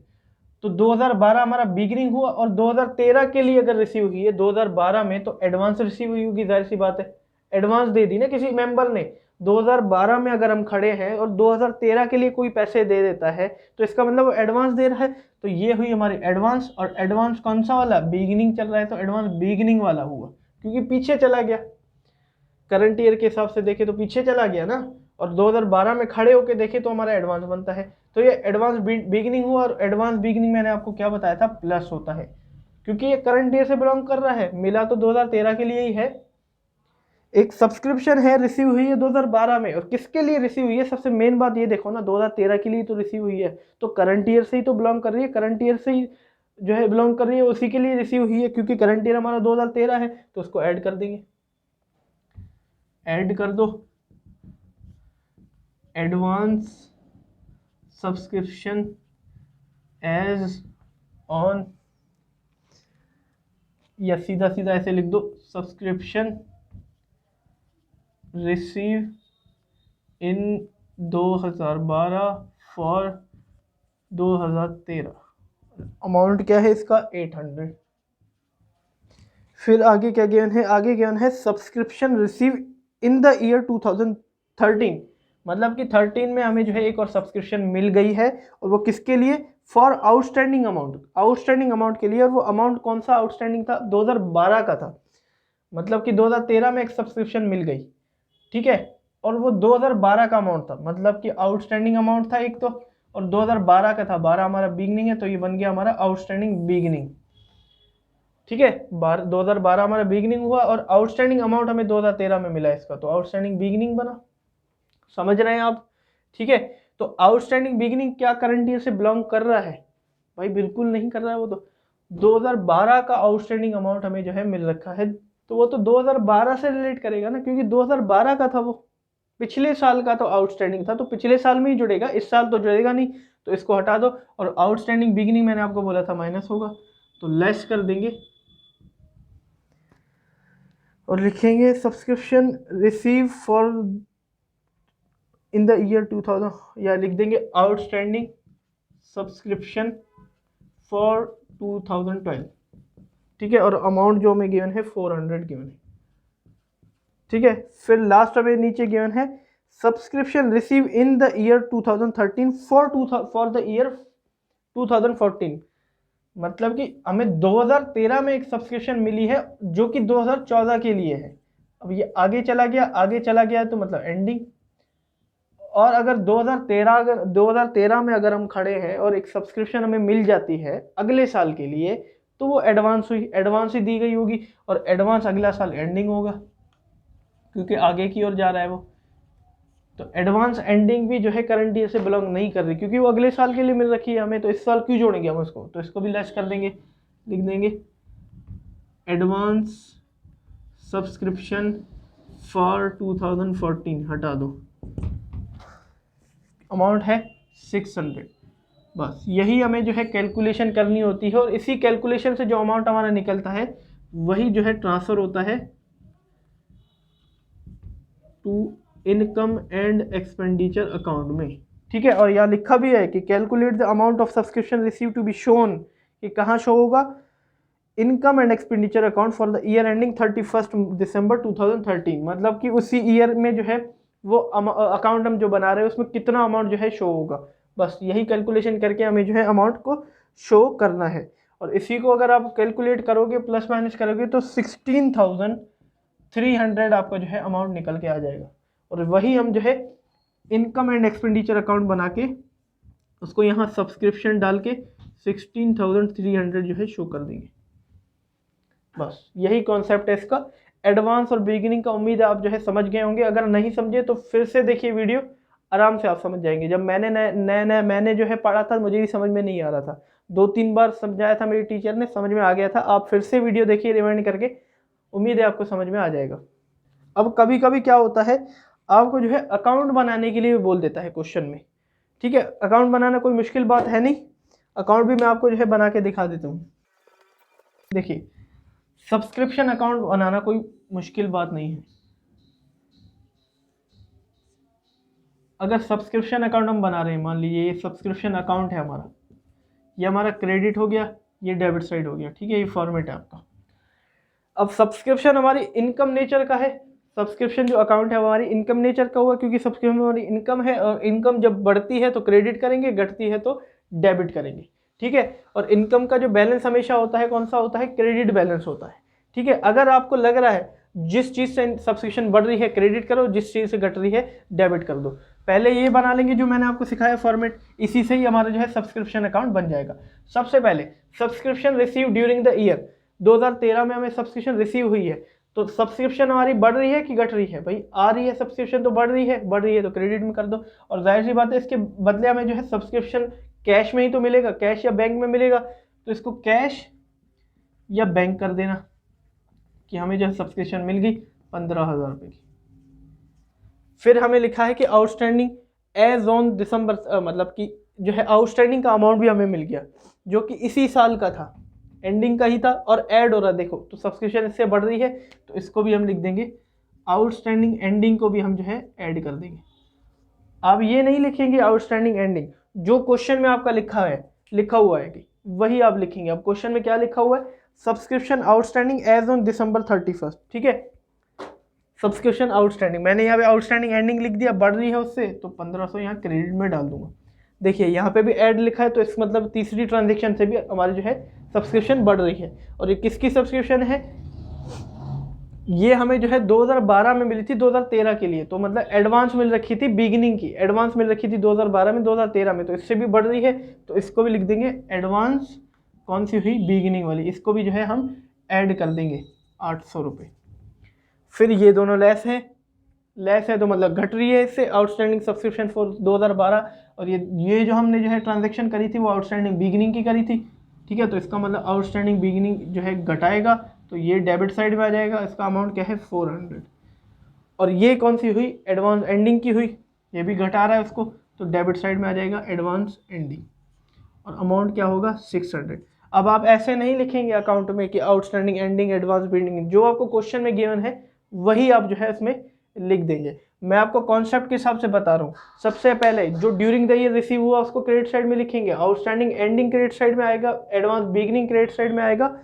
S1: तो 2012 हमारा बिगिनिंग हुआ, और 2013 के लिए अगर रिसीव हुई है 2012 में, तो एडवांस रिसीव हुई होगी, जाहिर सी बात है। एडवांस दे दी ना किसी मेंबर ने। 2012 में अगर हम खड़े हैं और 2013 के लिए कोई पैसे दे देता है, तो इसका मतलब वो एडवांस दे रहा है। तो ये हुई हमारी एडवांस, और एडवांस कौन सा वाला? बिगिनिंग चल रहा है, तो एडवांस बिगिनिंग वाला हुआ, क्योंकि पीछे चला गया। करंट ईयर के हिसाब से देखे तो पीछे चला गया ना, और 2012 में खड़े होके देखे तो हमारा एडवांस बनता है। तो ये एडवांस बिगिनिंग हुआ, और एडवांस बिगिनिंग मैंने आपको क्या बताया था? प्लस होता है, क्योंकि ये करंट ईयर से बिलोंग कर रहा है। मिला तो 2013 के लिए ही है। एक सब्सक्रिप्शन है रिसीव हुई है 2012 में, और किसके लिए रिसीव हुई है? सबसे मेन बात ये देखो ना, 2013 के लिए तो रिसीव हुई है, तो करंट ईयर से ही तो बिलोंग कर रही है, करंट ईयर से ही जो है बिलोंग कर रही है, उसी के लिए रिसीव हुई है, क्योंकि करंट ईयर हमारा 2013 है। तो उसको ऐड कर देंगे, ऐड कर दो। एडवांस सब्सक्रिप्शन एज ऑन, या सीधा सीधा ऐसे लिख दो, subscription receive in 2012 for 2013। Amount क्या है इसका? 800। फिर आगे क्या गिवन है? आगे गिवन है subscription receive in the year 2013, मतलब कि 13 में हमें जो है एक और सब्सक्रिप्शन मिल गई है, और वो किसके लिए? For outstanding amount, outstanding amount के लिए। और वो अमाउंट कौन सा आउटस्टैंडिंग था? 2012 का था, मतलब कि 2013 में एक सब्सक्रिप्शन मिल गई, ठीक है, और वो 2012 का अमाउंट था, मतलब कि आउटस्टैंडिंग अमाउंट था एक तो, और 2012 का था। 12 हमारा बिगनिंग है, तो ये बन गया हमारा आउटस्टैंडिंग बिगनिंग, ठीक है। 2012 हमारा बिगनिंग हुआ, और आउटस्टैंडिंग अमाउंट हमें 2013 में मिला इसका, तो आउटस्टैंडिंग बिगनिंग बना। समझ रहे हैं आप? ठीक है, तो आउटस्टैंडिंग बिगिनिंग क्या करंट ईयर से बिलोंग कर रहा है? भाई बिल्कुल नहीं कर रहा है, वो तो 2012 का आउटस्टैंडिंग अमाउंट हमें जो है मिल रखा है, तो वो तो 2012 से रिलेट करेगा ना, क्योंकि 2012 का था, वो पिछले साल का तो आउटस्टैंडिंग था, तो पिछले साल में ही जुड़ेगा, इस साल तो जुड़ेगा नहीं, तो इसको हटा दो। और आउटस्टैंडिंग बिगिनिंग मैंने आपको बोला था माइनस होगा, तो लेस कर देंगे और लिखेंगे subscription receive for in the year 2000, या लिख देंगे आउटस्टैंडिंग सब्सक्रिप्शन फॉर 2012। ठीक है, और अमाउंट जो हमें गिवन है 400 गिवन है। ठीक है, फिर लास्ट हमें नीचे गिवन है subscription receive in the year 2013 for the year 2014, मतलब कि हमें 2013 में एक सब्सक्रिप्शन मिली है जो कि 2014 के लिए है। अब ये आगे चला गया तो मतलब एंडिंग। और अगर 2013 में अगर हम खड़े हैं और एक सब्सक्रिप्शन हमें मिल जाती है अगले साल के लिए, तो वो एडवांस ही दी गई होगी, और एडवांस अगला साल एंडिंग होगा, क्योंकि आगे की ओर जा रहा है वो। तो एडवांस एंडिंग भी जो है करंट ईयर से बिलोंग नहीं कर रही, क्योंकि वो अगले साल के लिए मिल रखी है हमें, तो इस साल क्यों जोड़ेंगे हम उसको, तो इसको भी लेस कर देंगे, लिख देंगे एडवांस सब्सक्रिप्शन फॉर 2014, हटा दो, अमाउंट है 600। बस यही हमें जो है कैलकुलेशन करनी होती है, और इसी कैलकुलेशन से जो अमाउंट हमारा निकलता है वही जो है ट्रांसफ़र होता है to income and expenditure account में। ठीक है, और यहाँ लिखा भी है कि calculate the amount of subscription receive to be shown, कि कहाँ शो होगा, income and expenditure account for the year ending 31 December 2013, मतलब कि उसी ईयर में जो है वो अकाउंट हम जो बना रहे हैं उसमें कितना अमाउंट जो है शो होगा। बस यही कैलकुलेशन करके हमें जो है अमाउंट को शो करना है, और इसी को अगर आप कैलकुलेट करोगे प्लस माइनस करोगे तो 16,300 आपका जो है अमाउंट निकल के आ जाएगा, और वही हम जो है इनकम एंड एक्सपेंडिचर अकाउंट बना के उसको यहाँ सब्सक्रिप्शन डाल के 16,300 जो है शो कर देंगे। बस यही कॉन्सेप्ट है इसका, एडवांस और बिगिनिंग का। उम्मीद है आप जो है समझ गए होंगे, अगर नहीं समझे तो फिर से देखिए वीडियो, आराम से आप समझ जाएंगे। जब मैंने नया मैंने जो है पढ़ा था मुझे भी समझ में नहीं आ रहा था, 2-3 बार समझाया था मेरी टीचर ने, समझ में आ गया था। आप फिर से वीडियो देखिए रिवाइंड करके, उम्मीद है आपको समझ में आ जाएगा। अब कभी कभी क्या होता है, आपको जो है अकाउंट बनाने के लिए भी बोल देता है क्वेश्चन में। ठीक है, अकाउंट बनाना कोई मुश्किल बात है नहीं, अकाउंट भी मैं आपको जो है बना के दिखा देता हूँ। देखिए, सब्सक्रिप्शन अकाउंट बनाना कोई मुश्किल बात नहीं है। अगर सब्सक्रिप्शन अकाउंट हम बना रहे हैं, मान लीजिए ये सब्सक्रिप्शन अकाउंट है हमारा, ये हमारा क्रेडिट हो गया, ये डेबिट साइड हो गया। ठीक है, ये फॉर्मेट है आपका। अब सब्सक्रिप्शन हमारी इनकम नेचर का है, सब्सक्रिप्शन जो अकाउंट है हमारी इनकम नेचर का हुआ, क्योंकि सब्सक्रिप्शन हमारी इनकम है, और इनकम जब बढ़ती है तो क्रेडिट करेंगे, घटती है तो डेबिट करेंगे। ठीक है, और इनकम का जो बैलेंस हमेशा होता है कौन सा होता है, क्रेडिट बैलेंस होता है। ठीक है, अगर आपको लग रहा है जिस चीज़ से सब्सक्रिप्शन बढ़ रही है क्रेडिट करो, जिस चीज़ से घट रही है डेबिट कर दो। पहले ये बना लेंगे जो मैंने आपको सिखाया फॉर्मेट, इसी से ही हमारा जो है सब्सक्रिप्शन अकाउंट बन जाएगा। सबसे पहले subscription receive during the year, 2013 में हमें सब्सक्रिप्शन रिसीव हुई है, तो सब्सक्रिप्शन हमारी बढ़ रही है कि घट रही है, भाई आ रही है सब्सक्रिप्शन तो बढ़ रही है तो क्रेडिट में कर दो। और जाहिर सी बात है इसके बदले हमें जो है सब्सक्रिप्शन कैश में ही तो मिलेगा, कैश या बैंक में मिलेगा, तो इसको कैश या बैंक कर देना कि हमें जो है सब्सक्रिप्शन मिल गई 15,000 रुपये की। फिर हमें लिखा है कि आउटस्टैंडिंग एज ऑन दिसंबर, मतलब कि जो है आउटस्टैंडिंग का अमाउंट भी हमें मिल गया जो कि इसी साल का था, एंडिंग का ही था, और ऐड हो रहा है। देखो तो सब्सक्रिप्शन इससे बढ़ रही है, तो इसको भी हम लिख देंगे आउटस्टैंडिंग एंडिंग को भी हम जो है ऐड कर देंगे। आप ये नहीं लिखेंगे आउटस्टैंडिंग एंडिंग, जो क्वेश्चन में आपका लिखा हुआ है कि वही आप लिखेंगे। अब क्वेश्चन में क्या लिखा हुआ है, subscription outstanding as on December 31। ठीक है, सब्सक्रिप्शन आउटस्टैंडिंग, मैंने यहाँ पे आउटस्टैंडिंग एंडिंग लिख दिया, बढ़ रही है उससे, तो 1500 यहाँ क्रेडिट में डाल दूंगा। देखिए यहाँ पे भी ऐड लिखा है, तो इस मतलब तीसरी ट्रांजेक्शन से भी हमारी जो है सब्सक्रिप्शन बढ़ रही है। और ये किसकी सब्सक्रिप्शन है, ये हमें जो है 2012 में मिली थी 2013 के लिए, तो मतलब एडवांस मिल रखी थी, बिगिनिंग की एडवांस मिल रखी थी 2012 में 2013 में, तो इससे भी बढ़ रही है, तो इसको भी लिख देंगे एडवांस कौन सी हुई, बिगिनिंग वाली, इसको भी जो है हम ऐड कर देंगे 800 रुपये। फिर ये दोनों लेस हैं, लेस है तो मतलब घट रही है इससे, आउटस्टैंडिंग सब्सक्रिप्शन फॉर 2012। और ये जो हमने जो है ट्रांजैक्शन करी थी वो आउटस्टैंडिंग बिगिनिंग की करी थी, ठीक है। तो इसका मतलब आउटस्टैंडिंग बिगिनिंग जो है घटाएगा, तो ये डेबिट साइड में आ जाएगा, इसका अमाउंट क्या है 400। और ये कौन सी हुई, एडवांस एंडिंग की हुई, ये भी घटा रहा है उसको, तो डेबिट साइड में आ जाएगा एडवांस एंडिंग, और अमाउंट क्या होगा 600। अब आप ऐसे नहीं लिखेंगे अकाउंट में कि आउटस्टैंडिंग एंडिंग एडवांस बिल्डिंग, जो आपको क्वेश्चन में गिवन है वही आप जो है इसमें लिख देंगे। मैं आपको कॉन्सेप्ट के हिसाब से बता रहा हूँ। सबसे पहले जो ड्यूरिंग द ईयर रिसीव हुआ उसको क्रेडिट साइड में लिखेंगे, आउटस्टैंडिंग एंडिंग क्रेडिट साइड में आएगा, एडवांस बिगिनिंग क्रेडिट साइड में आएगा,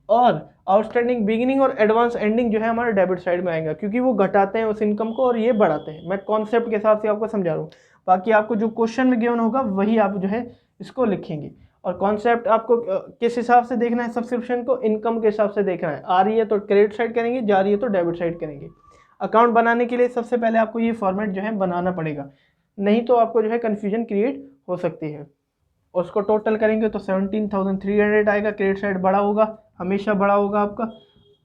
S1: और आउटस्टैंडिंग बिगिनिंग और एडवांस एंडिंग जो है हमारा डेबिट साइड में आएगा, क्योंकि वो घटाते हैं उस इनकम को और ये बढ़ाते हैं। मैं कॉन्सेप्ट के हिसाब से आपको समझा रहा हूँ, बाकी आपको जो क्वेश्चन में गिवन होगा वही आप जो है इसको लिखेंगे। और कॉन्सेप्ट आपको किस हिसाब से देखना है, सब्सक्रिप्शन को इनकम के हिसाब से देखना है। आ रही है तो क्रेडिट साइड करेंगे, जा रही है तो डेबिट साइड करेंगे। अकाउंट बनाने के लिए सबसे पहले आपको ये फॉर्मेट जो है बनाना पड़ेगा, नहीं तो आपको जो है कन्फ्यूजन क्रिएट हो सकती है। उसको टोटल करेंगे तो 17,300 आएगा, क्रेडिट साइड बड़ा होगा, हमेशा बड़ा होगा आपका।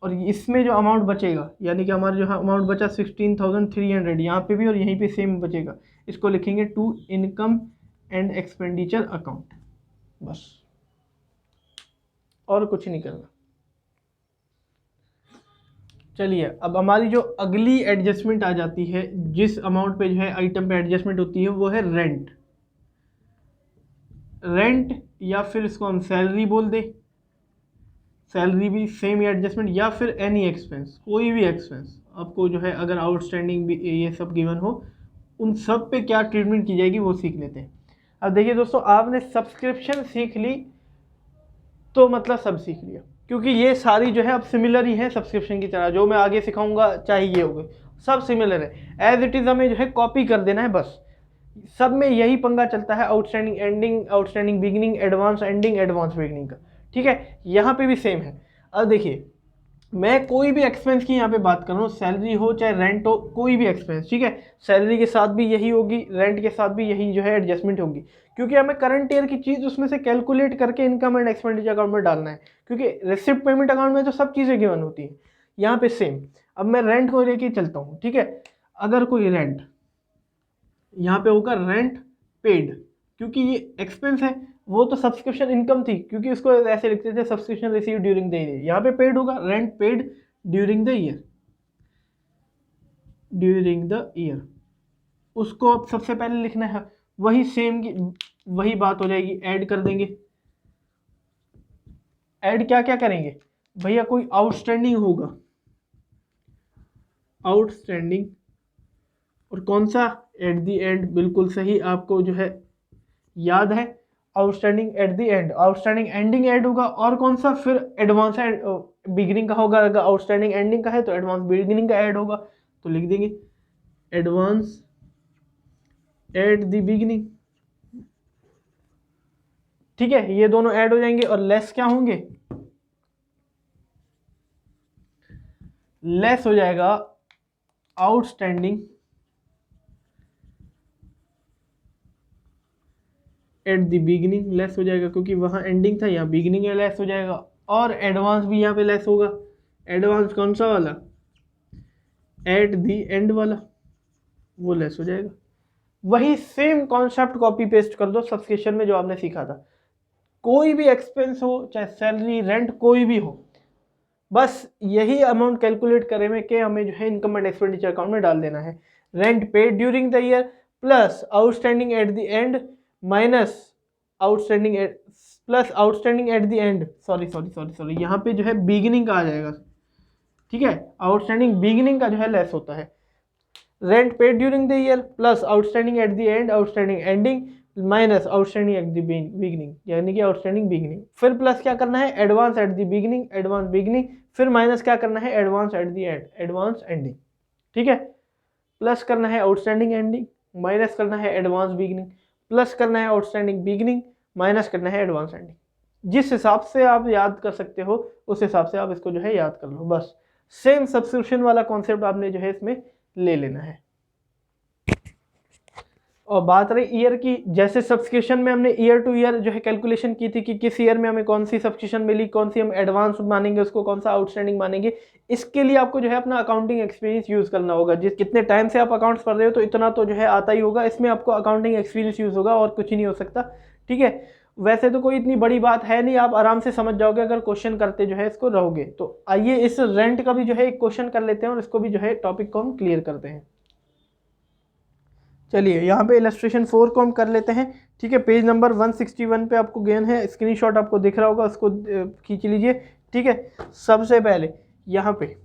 S1: और इसमें जो अमाउंट बचेगा, यानी कि हमारा जो अमाउंट बचा 16,300, यहाँ पे भी और यहीं पे सेम बचेगा, इसको लिखेंगे to income and expenditure account, बस और कुछ नहीं करना। चलिए अब हमारी जो अगली एडजस्टमेंट आ जाती है, जिस अमाउंट पे जो है आइटम पे एडजस्टमेंट होती है, वो है रेंट। रेंट या फिर इसको हम सैलरी बोल दें, सैलरी भी सेम एडजस्टमेंट, या फिर एनी एक्सपेंस, कोई भी एक्सपेंस आपको जो है अगर आउटस्टैंडिंग भी ये सब गिवन हो, उन सब पे क्या ट्रीटमेंट की जाएगी वो सीख लेते हैं। अब देखिए दोस्तों, आपने सब्सक्रिप्शन सीख ली तो मतलब सब सीख लिया, क्योंकि ये सारी जो है अब सिमिलर ही है सब्सक्रिप्शन की तरह। जो मैं आगे सिखाऊंगा चाहे ये होगा, सब सिमिलर है, एज इट इज़ हमें जो है कॉपी कर देना है बस। सब में यही पंगा चलता है, outstanding ending, outstanding beginning, advance ending, advance beginning का, ठीक है। यहाँ पे भी सेम है। अब देखिए, मैं कोई भी एक्सपेंस की यहाँ पे बात कर रहा हूँ, सैलरी हो चाहे रेंट हो, कोई भी एक्सपेंस, ठीक है। सैलरी के साथ भी यही होगी, रेंट के साथ भी यही जो है एडजस्टमेंट होगी, क्योंकि हमें करंट ईयर की चीज़ उसमें से कैलकुलेट करके इनकम एंड एक्सपेंडिचर अकाउंट में डालना है, क्योंकि रिसिप्ट पेमेंट अकाउंट में तो सब चीज़ें गिवन होती हैं, यहाँ पे सेम। अब मैं रेंट को लेके चलता हूँ, ठीक है। अगर कोई रेंट, यहाँ पे होगा रेंट पेड, क्योंकि ये एक्सपेंस है, वो तो सब्सक्रिप्शन इनकम थी, क्योंकि उसको ऐसे लिखते थे subscription receive during the year, यहाँ पे पेड होगा rent paid during the year, during the year. उसको अब सबसे पहले लिखना है, वही सेम की वही बात हो जाएगी, ऐड कर देंगे। ऐड क्या क्या करेंगे भैया, कोई आउटस्टैंडिंग होगा, आउटस्टैंडिंग, और कौन सा एट द एंड, बिल्कुल सही, आपको जो है याद है, outstanding at the end, outstanding ending add होगा, और कौन सा फिर एडवांस बिगिनिंग का होगा, अगर आउटस्टैंडिंग एंडिंग का है तो एडवांस बिगिनिंग का ऐड होगा, तो लिख देंगे एडवांस एट द बिगिनिंग, ठीक है। ये दोनों ऐड हो जाएंगे, और लेस क्या होंगे, लेस हो जाएगा outstanding at the beginning, less हो जाएगा क्योंकि वहाँ एंडिंग था, यहाँ बिगिनिंग है, लेस हो जाएगा। और एडवांस भी यहाँ पे लेस होगा, एडवांस कौन सा वाला, एट द एंड वाला, वो लेस हो जाएगा। वही सेम कॉन्सेप्ट कॉपी पेस्ट कर दो सब्सक्रिप्शन में जो आपने सीखा था। कोई भी एक्सपेंस हो, चाहे सैलरी, रेंट, कोई भी हो, बस यही अमाउंट कैलकुलेट करें में कि हमें जो है इनकम एंड एक्सपेंडिचर अकाउंट में डाल देना है। Rent paid during the year plus outstanding at the end minus outstanding plus outstanding at the end, sorry, यहाँ पे जो है बिगिनिंग का आ जाएगा, ठीक है। आउटस्टैंडिंग बिगिनिंग का जो है लेस होता है। Rent paid during the year plus outstanding at the end, outstanding ending minus outstanding at the beginning, यानी कि आउटस्टैंडिंग बिगिनिंग। फिर प्लस क्या करना है, advance at the beginning, advance beginning, फिर माइनस क्या करना है, advance at the end, advance ending, ठीक है। प्लस करना है आउटस्टैंडिंग एंडिंग, माइनस करना है एडवांस बिगिनिंग, प्लस करना है आउटस्टैंडिंग बिगिनिंग, माइनस करना है एडवांस एंडिंग। जिस हिसाब से आप याद कर सकते हो उस हिसाब से आप इसको जो है याद कर लो, बस सेम सब्सक्रिप्शन वाला कॉन्सेप्ट आपने जो है इसमें ले लेना है। और बात रही ईयर की, जैसे सब्सक्रिप्शन में हमने ईयर टू ईयर जो है कैलकुलेशन की थी कि किस ईयर में हमें कौन सी सब्सक्रिप्शन मिली, कौन सी हम एडवांस मानेंगे उसको, कौन सा आउटस्टैंडिंग मानेंगे। इसके लिए आपको जो है अपना अकाउंटिंग एक्सपीरियंस यूज़ करना होगा। जिस कितने टाइम से आप अकाउंट्स पढ़ रहे हो तो इतना तो जो है आता ही होगा, इसमें आपको अकाउंटिंग एक्सपीरियंस यूज़ होगा और कुछ ही नहीं हो सकता। ठीक है, वैसे तो कोई इतनी बड़ी बात है नहीं, आप आराम से समझ जाओगे अगर क्वेश्चन करते जो है इसको रहोगे। तो आइए इस रेंट का भी जो है एक क्वेश्चन कर लेते हैं और इसको भी जो है टॉपिक को हम क्लियर करते हैं। चलिए यहाँ पे इलस्ट्रेशन 4 को हम कर लेते हैं। ठीक है, पेज नंबर 161 पे आपको गिवन है, स्क्रीनशॉट आपको दिख रहा होगा, उसको खींच लीजिए। ठीक है, सबसे पहले यहाँ पे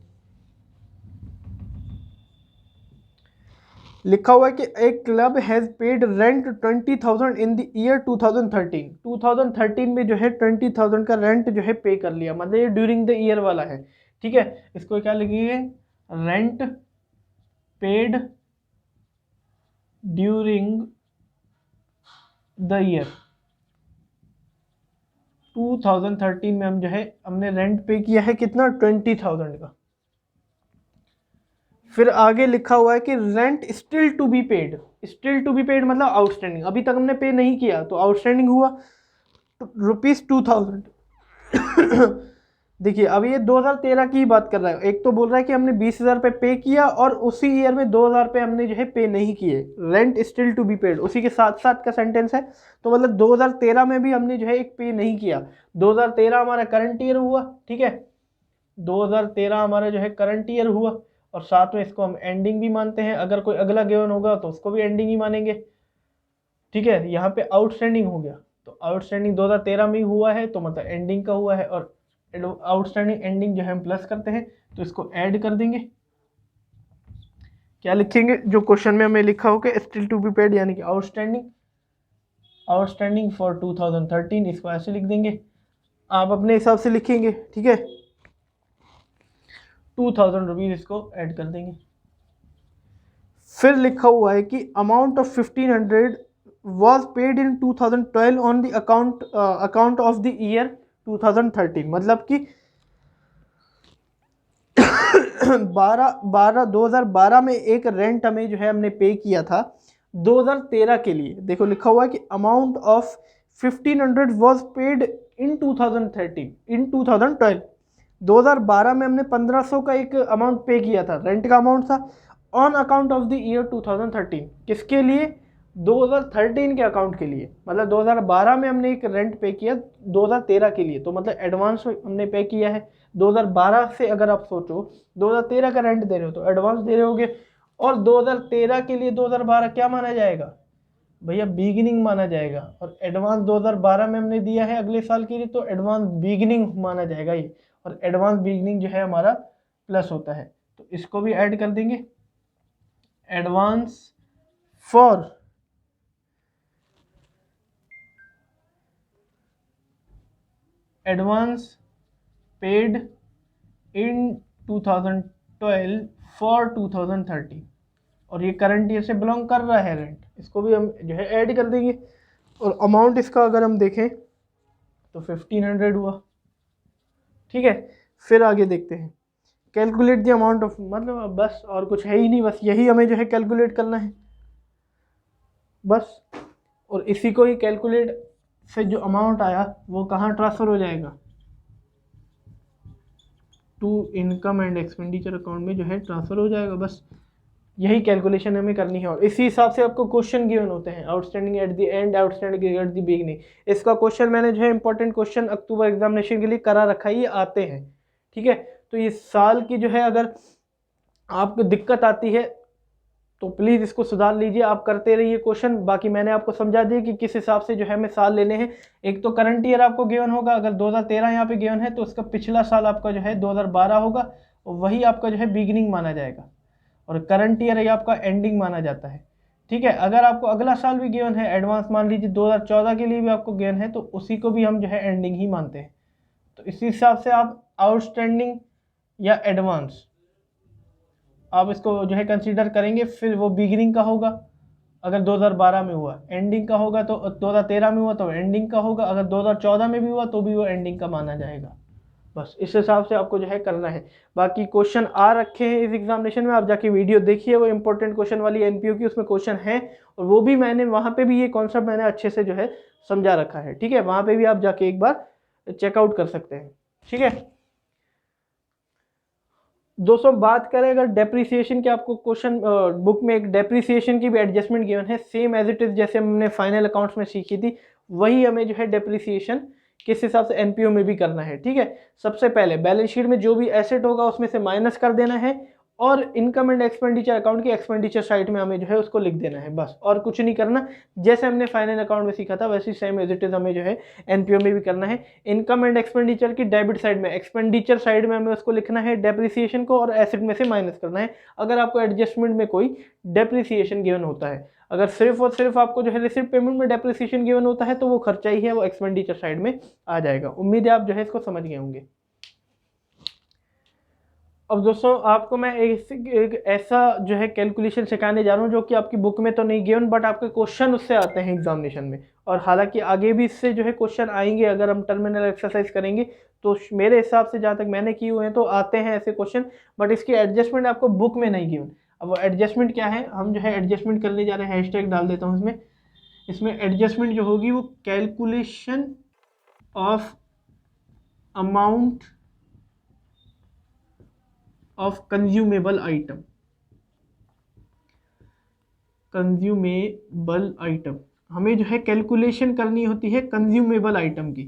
S1: लिखा हुआ है कि एक club has paid rent 20,000 in the year 2013। 2013 में जो है 20,000 का रेंट जो है पे कर लिया, मतलब ये ड्यूरिंग द ईयर वाला है। ठीक है, इसको क्या लिखेंगे, rent paid during the year 2013 में हम जो है हमने रेंट पे किया है कितना, 20,000 का। फिर आगे लिखा हुआ है कि rent still to be paid. Still to be paid मतलब आउटस्टैंडिंग, अभी तक हमने पे नहीं किया तो आउटस्टैंडिंग हुआ ₹2,000। देखिए अब ये 2013 की बात कर रहा है। एक तो बोल रहा है कि हमने 20,000 पे पे किया और उसी ईयर में 2,000 पे हमने जो है पे नहीं किए, rent still to be paid उसी के साथ साथ का सेंटेंस है। तो मतलब 2013 में भी हमने जो है एक पे नहीं किया। 2013 हमारा करंट ईयर हुआ। ठीक है, 2013 हमारा जो है करंट ईयर हुआ और साथ में इसको हम एंडिंग भी मानते हैं। अगर कोई अगला गिवन होगा तो उसको भी एंडिंग ही मानेंगे। ठीक है, यहाँ पे आउटस्टैंडिंग हो गया तो आउटस्टैंडिंग 2013 में ही हुआ है तो मतलब एंडिंग का हुआ है, और आउटस्टैंडिंग एंडिंग जो है हम प्लस करते हैं तो इसको ऐड कर देंगे। क्या लिखेंगे, जो क्वेश्चन में हमें लिखा होगा स्टिल टू बी पेड यानी कि आउटस्टैंडिंग फॉर 2013, इसको ऐसे लिख देंगे, आप अपने हिसाब से लिखेंगे। ठीक है, 2,000 रुपीज इसको ऐड कर देंगे। फिर लिखा हुआ है कि amount of 1,500 was paid in 2012 on the account of the year 2013। मतलब कि 2012 में एक रेंट हमें जो है हमने पे किया था 2013 के लिए। देखो लिखा हुआ है कि amount of 1,500 was paid in 2013 in 2012। 2012 में हमने 1,500 का एक अमाउंट पे किया था, रेंट का अमाउंट था, on account of the year 2013। किसके लिए, 2013 के अकाउंट के लिए। मतलब 2012 में हमने एक रेंट पे किया 2013 के लिए, तो मतलब एडवांस हमने पे किया है 2012 से। अगर आप सोचो 2013 का रेंट दे रहे हो तो एडवांस दे रहे होगे, और 2013 के लिए 2012 क्या माना जाएगा भैया, बिगिनिंग माना जाएगा। और एडवांस 2012 में हमने दिया है अगले साल के लिए तो एडवांस बिगिनिंग माना जाएगा ये, और एडवांस बिगिनिंग जो है हमारा प्लस होता है तो इसको भी ऐड कर देंगे। Advance for advance paid in 2012 for 2013, और ये करंट ईयर से बिलोंग कर रहा है रेंट, इसको भी हम जो है ऐड कर देंगे। और अमाउंट इसका अगर हम देखें तो 1,500 हुआ। ठीक है, फिर आगे देखते हैं, कैलकुलेट द अमाउंट ऑफ, मतलब बस और कुछ है ही नहीं, बस यही हमें जो है कैलकुलेट करना है बस। और इसी को ही कैलकुलेट से जो अमाउंट आया वो कहाँ ट्रांसफ़र हो जाएगा, to income and expenditure account में जो है ट्रांसफ़र हो जाएगा। बस यही कैलकुलेशन हमें करनी है, और इसी हिसाब से आपको क्वेश्चन गिवन होते हैं, outstanding at the end, outstanding at the beginning. इसका क्वेश्चन मैंने जो है इंपॉर्टेंट क्वेश्चन अक्टूबर एग्जामिनेशन के लिए करा रखा है, ये आते हैं। ठीक है, तो ये साल की जो है अगर आपको दिक्कत आती है तो प्लीज़ इसको सुधार लीजिए, आप करते रहिए क्वेश्चन। बाकी मैंने आपको समझा दिया कि किस हिसाब से जो है हमें साल लेने हैं। एक तो करंट ईयर आपको गिवन होगा, अगर 2013 यहाँ पे गिवन है तो उसका पिछला साल आपका जो है 2012 होगा, और वही आपका जो है बिगिनिंग माना जाएगा, और करंट ईयर ये आपका एंडिंग माना जाता है। ठीक है, अगर आपको अगला साल भी गिवन है एडवांस, मान लीजिए 2014 के लिए भी आपको गिवन है तो उसी को भी हम जो है एंडिंग ही मानते हैं। तो इसी हिसाब से आप आउटस्टैंडिंग या एडवांस आप इसको जो है कंसीडर करेंगे, फिर वो बिगिनिंग का होगा अगर 2012 में हुआ, एंडिंग का होगा तो 2013 में हुआ तो एंडिंग का होगा, अगर 2014 में भी हुआ तो भी वो एंडिंग का माना जाएगा। बस इस हिसाब से आपको जो है करना है। बाकी क्वेश्चन आ रखे हैं इस एग्जामिनेशन में, आप जाके वीडियो देखिए, वो इंपॉर्टेंट क्वेश्चन वाली एनपीओ की, उसमें क्वेश्चन है, और वो भी मैंने वहाँ पे भी ये कॉन्सेप्ट मैंने अच्छे से जो है समझा रखा है। ठीक है, वहाँ पे भी आप जाके एक बार चेकआउट कर सकते हैं। ठीक है दोस्तों, बात करें अगर डेप्रिसिएशन के, आपको क्वेश्चन बुक में एक डेप्रिसिएशन की भी एडजस्टमेंट गिवन है, सेम एज इट इज जैसे हमने फाइनल अकाउंट्स में सीखी थी, वही हमें जो है डेप्रिसिएशन किस हिसाब से एनपीओ में भी करना है। ठीक है, सबसे पहले बैलेंस शीट में जो भी एसेट होगा उसमें से माइनस कर देना है, और इनकम एंड एक्सपेंडिचर अकाउंट की एक्सपेंडिचर साइड में हमें जो है उसको लिख देना है, बस और कुछ नहीं करना। जैसे हमने फाइनल अकाउंट में सीखा था वैसे सेम एज इट इज हमें जो है एनपीओ में भी करना है। इनकम एंड एक्सपेंडिचर की डेबिट साइड में, एक्सपेंडिचर साइड में हमें उसको लिखना है डेप्रिसिएशन को, और एसेट में से माइनस करना है अगर आपको एडजस्टमेंट में कोई डेप्रिसिएशन गिवन होता है। अगर सिर्फ और सिर्फ आपको जो है रिसिप्ट पेमेंट में डेप्रिसिएशन गिवन होता है तो वो खर्चा ही है, वो एक्सपेंडिचर साइड में आ जाएगा। उम्मीद है आप जो है इसको समझ गए होंगे। अब दोस्तों आपको मैं एक ऐसा जो है कैलकुलेशन सिखाने जा रहा हूँ जो कि आपकी बुक में तो नहीं गिवन, बट आपके क्वेश्चन उससे आते हैं एग्जामिनेशन में, और हालांकि आगे भी इससे जो है क्वेश्चन आएंगे अगर हम टर्मिनल एक्सरसाइज करेंगे तो मेरे हिसाब से जहाँ तक मैंने किए हुए हैं तो आते हैं ऐसे क्वेश्चन, बट इसकी एडजस्टमेंट आपको बुक में नहीं गिवन। अब वो एडजस्टमेंट क्या है, हम जो है एडजस्टमेंट करने जा रहे हैं, हैशटैग डाल देता हूँ इसमें। इसमें एडजस्टमेंट जो होगी वो calculation of amount of consumable item, consumable item, हमें जो है कैलकुलेशन करनी होती है कंज्यूमेबल आइटम की,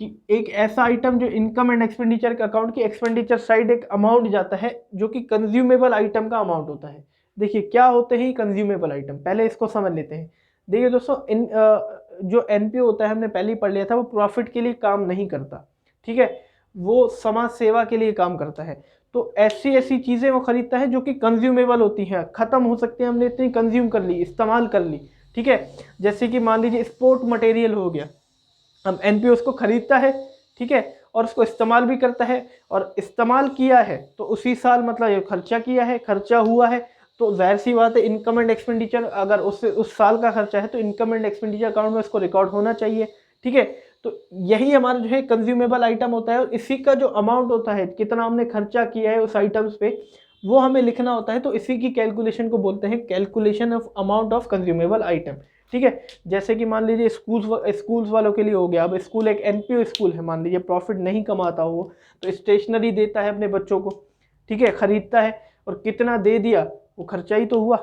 S1: कि एक ऐसा आइटम जो इनकम एंड एक्सपेंडिचर के अकाउंट की एक्सपेंडिचर साइड एक अमाउंट जाता है जो कि कंज्यूमेबल आइटम का अमाउंट होता है। देखिए क्या होते हैं कंज्यूमेबल आइटम, पहले इसको समझ लेते हैं। देखिए दोस्तों, जो एनपीओ होता है हमने पहले ही पढ़ लिया था, वो प्रॉफिट के लिए काम नहीं करता। ठीक है, वो समाज सेवा के लिए काम करता है। तो ऐसी ऐसी चीज़ें वो खरीदता है जो कि कंज्यूमेबल होती हैं, ख़त्म हो सकती हैं, हमने इतनी कंज्यूम कर ली, इस्तेमाल कर ली। ठीक है, जैसे कि मान लीजिए स्पोर्ट मटेरियल हो गया, हम एनपीओ उसको खरीदता है, ठीक है, और उसको इस्तेमाल भी करता है, और इस्तेमाल किया है तो उसी साल मतलब ये खर्चा किया है, खर्चा हुआ है, तो जाहिर सी बात है इनकम एंड एक्सपेंडिचर अगर उस साल का खर्चा है तो इनकम एंड एक्सपेंडिचर अकाउंट में उसको रिकॉर्ड होना चाहिए। ठीक है, तो यही हमारा जो है कंज्यूमेबल आइटम होता है, और इसी का जो अमाउंट होता है, कितना हमने खर्चा किया है उस आइटम्स पे, वो हमें लिखना होता है। तो इसी की कैलकुलेशन को बोलते हैं calculation of amount of consumable item. ठीक है, जैसे कि मान लीजिए स्कूल्स वालों के लिए हो गया। अब स्कूल एक एनपीओ स्कूल है, मान लीजिए प्रॉफिट नहीं कमाता हो, तो स्टेशनरी देता है अपने बच्चों को, ठीक है, खरीदता है, और कितना दे दिया, वो खर्चा ही तो हुआ,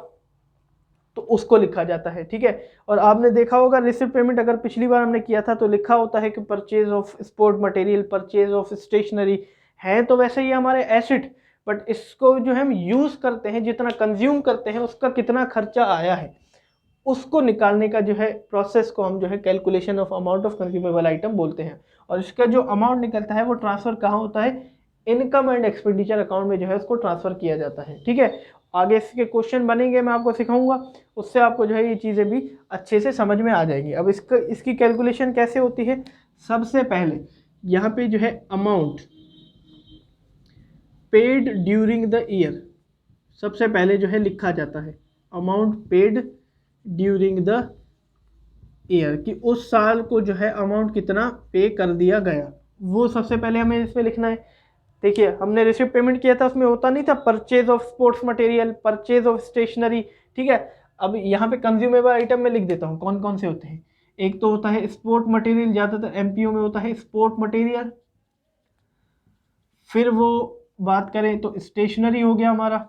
S1: तो उसको लिखा जाता है। ठीक है, और आपने देखा होगा रिसिप्ट पेमेंट अगर पिछली बार हमने किया था तो लिखा होता है कि purchase of sport material, purchase of stationery है, तो वैसे ही हमारे एसेट, बट इसको जो हम यूज़ करते हैं, जितना कंज्यूम करते हैं उसका कितना खर्चा आया है, उसको निकालने का जो है प्रोसेस को हम जो है calculation of amount of consumable item बोलते हैं। और इसका जो अमाउंट निकलता है वो ट्रांसफ़र कहाँ होता है, इनकम एंड एक्सपेंडिचर अकाउंट में जो है उसको ट्रांसफ़र किया जाता है। ठीक है, आगे इसके क्वेश्चन बनेंगे, मैं आपको सिखाऊंगा, उससे आपको जो है ये चीज़ें भी अच्छे से समझ में आ जाएगी। अब इसकी कैलकुलेशन कैसे होती है, सबसे पहले यहाँ पे जो है amount paid during the year, सबसे पहले जो है लिखा जाता है amount paid during the year, कि उस साल को जो है अमाउंट कितना पे कर दिया गया, वो सबसे पहले हमें इसमें लिखना है। देखिए हमने रिसिप्ट पेमेंट किया था, उसमें होता नहीं था purchase of sports material, purchase of stationery. ठीक है, अब यहाँ पे कंज्यूमेबल आइटम में लिख देता हूँ कौन कौन से होते हैं। एक तो होता है स्पोर्ट मटेरियल, ज़्यादातर एमपीओ में होता है स्पोर्ट मटेरियल। फिर वो बात करें तो स्टेशनरी हो गया हमारा,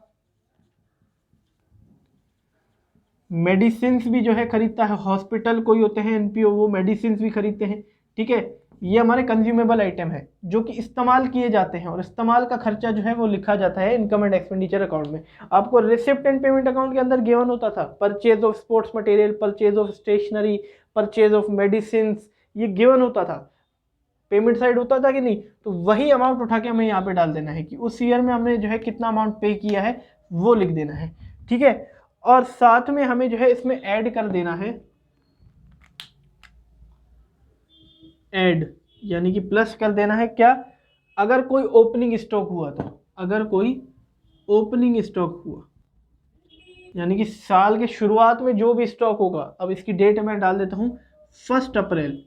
S1: मेडिसिन भी जो है खरीदता है, हॉस्पिटल कोई होते हैं एनपीओ वो मेडिसिन भी खरीदते हैं। ठीक है, ये हमारे कंज्यूमेबल आइटम है जो कि इस्तेमाल किए जाते हैं, और इस्तेमाल का खर्चा जो है वो लिखा जाता है इनकम एंड एक्सपेंडिचर अकाउंट में। आपको रिसिप्ट एंड पेमेंट अकाउंट के अंदर गिवन होता था purchase of sports material, purchase of stationery, purchase of medicine, ये गिवन होता था, पेमेंट साइड होता था कि नहीं, तो वही अमाउंट उठा के हमें यहाँ पे डाल देना है कि उस ईयर में हमने जो है कितना अमाउंट पे किया है वो लिख देना है। ठीक है, और साथ में हमें जो है इसमें ऐड कर देना है, ऐड यानी कि प्लस कर देना है क्या, अगर कोई ओपनिंग स्टॉक हुआ तो, अगर कोई ओपनिंग स्टॉक हुआ यानी कि साल के शुरुआत में जो भी स्टॉक होगा, अब इसकी डेट मैं डाल देता हूं 1 अप्रैल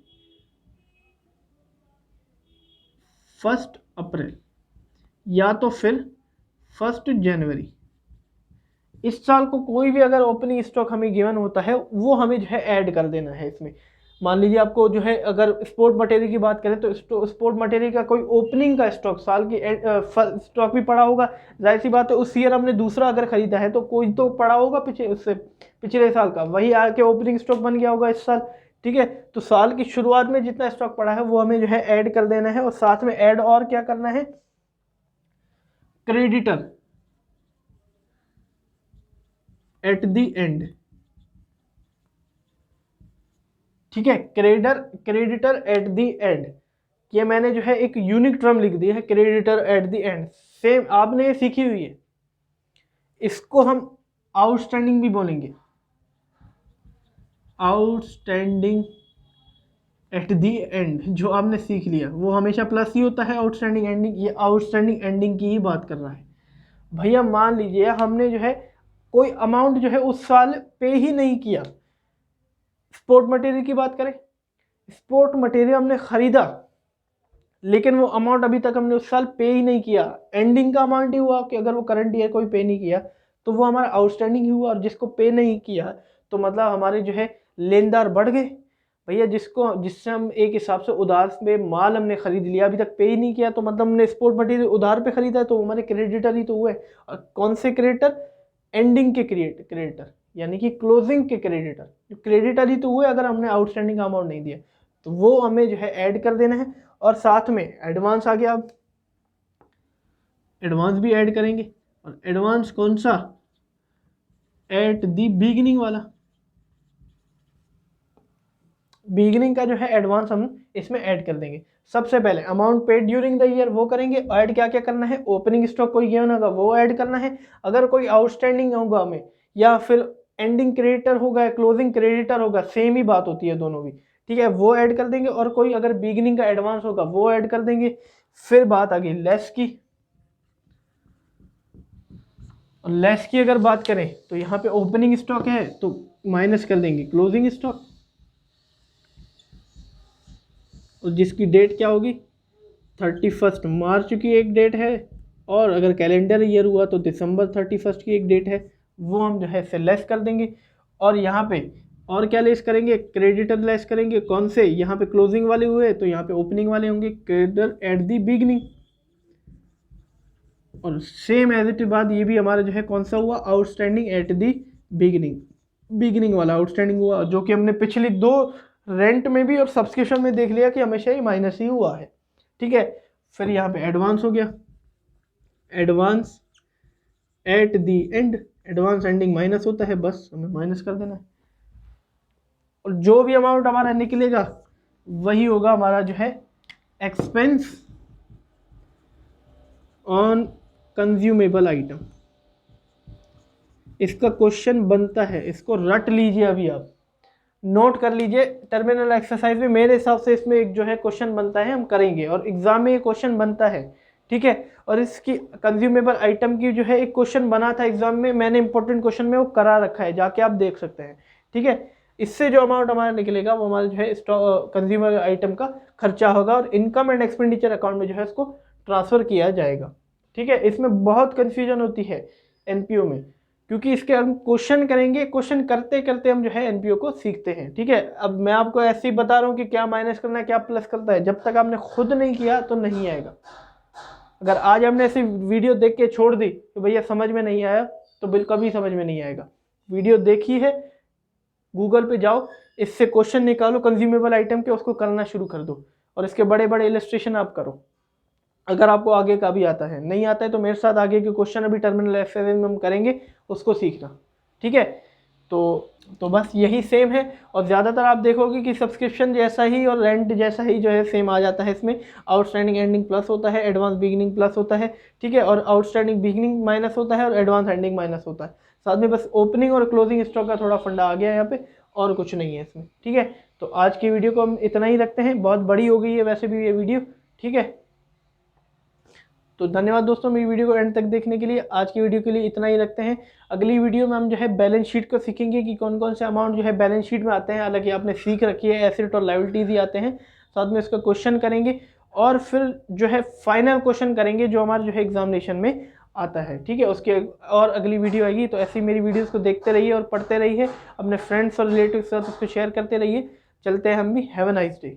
S1: अप्रैल या तो फिर 1 जनवरी। इस साल को कोई भी अगर ओपनिंग स्टॉक हमें गिवन होता है वो हमें जो है ऐड कर देना है इसमें। मान लीजिए आपको जो है अगर स्पोर्ट मटेरियल की बात करें तो स्पोर्ट मटेरियल का कोई ओपनिंग का स्टॉक साल की स्टॉक भी पड़ा होगा। जाहिर सी बात है उस ईयर हमने दूसरा अगर खरीदा है तो कोई तो पड़ा होगा पीछे, उससे पिछले साल का वही आके ओपनिंग स्टॉक बन गया होगा इस साल। ठीक है, तो साल की शुरुआत में जितना स्टॉक पड़ा है वो हमें जो है ऐड कर देना है। और साथ में ऐड और क्या करना है, क्रेडिटर एट द एंड। ठीक है, क्रेडिटर एट द एंड, ये मैंने जो है एक यूनिक टर्म लिख दी है, creditor at the end. Same आपने ये सीखी हुई है, इसको हम आउटस्टैंडिंग भी बोलेंगे, आउटस्टैंडिंग एट द एंड। जो आपने सीख लिया वो हमेशा प्लस ही होता है आउटस्टैंडिंग एंडिंग। ये आउटस्टैंडिंग एंडिंग की ही बात कर रहा है। भैया मान लीजिए हमने जो है कोई अमाउंट जो है उस साल पे ही नहीं किया। स्पोर्ट मटेरियल की बात करें, स्पोर्ट मटेरियल हमने खरीदा लेकिन वो अमाउंट अभी तक हमने उस साल पे ही नहीं किया, एंडिंग का अमाउंट ही हुआ कि अगर वो करंट ईयर कोई पे नहीं किया तो वो हमारा आउटस्टैंडिंग ही हुआ। और जिसको पे नहीं किया तो मतलब हमारे जो है लेनदार बढ़ गए। भैया जिससे हम एक हिसाब से उधार में माल हमने खरीद लिया, अभी तक पे ही नहीं किया, तो मतलब हमने स्पोर्ट मटेरियल उधार पे खरीदा है तो हमारे क्रेडिटर ही तो हुए। और कौन से क्रेडिटर, एंडिंग के क्रेडिटर, यानी कि क्लोजिंग के क्रेडिटर ही तो हुए अगर हमने आउटस्टैंडिंग अमाउंट नहीं दिया। तो वो हमें जो है ऐड कर देना है। और साथ में एडवांस आ गया, अब एडवांस भी ऐड करेंगे। और एडवांस कौन सा, एट द बिगिनिंग वाला, बिगिनिंग का जो है एडवांस हम इसमें ऐड कर देंगे। सबसे पहले amount paid during the year वो करेंगे। ऐड क्या क्या करना है, ओपनिंग स्टॉक कोई गिवन होगा वो ऐड करना है, अगर कोई आउटस्टैंडिंग होगा हमें, या फिर एंडिंग क्रेडिटर होगा या क्लोजिंग क्रेडिटर होगा, सेम ही बात होती है दोनों भी। ठीक है, वो ऐड कर देंगे। और कोई अगर बिगिनिंग का एडवांस होगा वो ऐड कर देंगे। फिर बात आ गई लेस की। लेस की अगर बात करें तो यहाँ पे ओपनिंग स्टॉक है तो माइनस कर देंगे क्लोजिंग स्टॉक, और जिसकी डेट क्या होगी 31 मार्च की एक डेट है, और अगर कैलेंडर ईयर हुआ तो दिसंबर 31 की एक डेट है, वो हम जो है इससे लेस कर देंगे। और यहाँ पे और क्या लेस करेंगे, क्रेडिटर लेस करेंगे। कौन से, यहाँ पे क्लोजिंग वाले हुए तो यहाँ पे ओपनिंग वाले होंगे, क्रेडिटर एट दी बिगनिंग। और सेम एज इट बाद ये भी हमारा जो है कौन सा हुआ, आउटस्टैंडिंग एट दी बिगिनिंग वाला आउटस्टैंडिंग हुआ, जो कि हमने पिछली दो रेंट में भी और सब्सक्रिप्शन में देख लिया कि हमेशा ही माइनस ही हुआ है। ठीक है, फिर यहाँ पे एडवांस हो गया, advance at the and, advance ending minus होता है, बस हमें माइनस कर देना है। और जो भी अमाउंट हमारा निकलेगा वही होगा हमारा जो है एक्सपेंस ऑन कंज्यूमेबल आइटम। इसका क्वेश्चन बनता है, इसको रट लीजिए, अभी आप नोट कर लीजिए। टर्मिनल एक्सरसाइज में मेरे हिसाब से इसमें एक जो है क्वेश्चन बनता है, हम करेंगे, और एग्जाम में ये क्वेश्चन बनता है। ठीक है, और इसकी कंज्यूमेबल आइटम की जो है एक क्वेश्चन बना था एग्जाम में, मैंने इंपॉर्टेंट क्वेश्चन में वो करा रखा है, जाके आप देख सकते हैं। ठीक है, इससे जो अमाउंट हमारा निकलेगा वो हमारा जो है कंज्यूमेबल आइटम का खर्चा होगा, और इनकम एंड एक्सपेंडिचर अकाउंट में जो है इसको ट्रांसफर किया जाएगा। ठीक है, इसमें बहुत कन्फ्यूजन होती है एनपीओ में, क्योंकि इसके हम क्वेश्चन करेंगे, क्वेश्चन करते करते हम जो है एनपीओ को सीखते हैं। ठीक है, अब मैं आपको ऐसे ही बता रहा हूँ कि क्या माइनस करना है क्या प्लस करता है, जब तक आपने खुद नहीं किया तो नहीं आएगा। अगर आज हमने ऐसी वीडियो देख के छोड़ दी तो भैया समझ में नहीं आया तो बिल्कुल कभी समझ में नहीं आएगा। वीडियो देखी है, गूगल पे जाओ, इससे क्वेश्चन निकालो कंज्यूमेबल आइटम के, उसको करना शुरू कर दो, और इसके बड़े बड़े इलस्ट्रेशन आप करो। अगर आपको आगे का भी आता है, नहीं आता है तो मेरे साथ आगे के क्वेश्चन अभी टर्मिनल एक्सरसाइज में हम करेंगे, उसको सीखना। ठीक है, तो बस यही सेम है। और ज़्यादातर आप देखोगे कि सब्सक्रिप्शन जैसा ही और रेंट जैसा ही जो है सेम आ जाता है। इसमें आउटस्टैंडिंग एंडिंग प्लस होता है, एडवांस बिगिनिंग प्लस होता है। ठीक है, और आउटस्टैंडिंग बिगिनिंग माइनस होता है और एडवांस एंडिंग माइनस होता है। साथ में बस ओपनिंग और क्लोजिंग स्टॉक का थोड़ा फंडा आ गया है यहाँ पे, और कुछ नहीं है इसमें। ठीक है, तो आज की वीडियो को हम इतना ही रखते हैं, बहुत बड़ी हो गई है वैसे भी ये वीडियो। ठीक है, तो धन्यवाद दोस्तों मेरी वीडियो को एंड तक देखने के लिए। आज की वीडियो के लिए इतना ही रखते हैं। अगली वीडियो में हम जो है बैलेंस शीट को सीखेंगे कि कौन कौन से अमाउंट जो है बैलेंस शीट में आते हैं। हालांकि आपने सीख रखी है, एसेट और लायबिलिटीज ही आते हैं, साथ में इसका क्वेश्चन करेंगे। और फिर जो है फाइनल क्वेश्चन करेंगे जो हमारे जो है एग्जामिनेशन में आता है, ठीक है। उसके और अगली वीडियो आएगी, तो ऐसी मेरी वीडियोस को देखते रहिए और पढ़ते रहिए, अपने फ्रेंड्स और रिलेटिव के साथ उसको शेयर करते रहिए। चलते हैं हम भी। Have a nice day.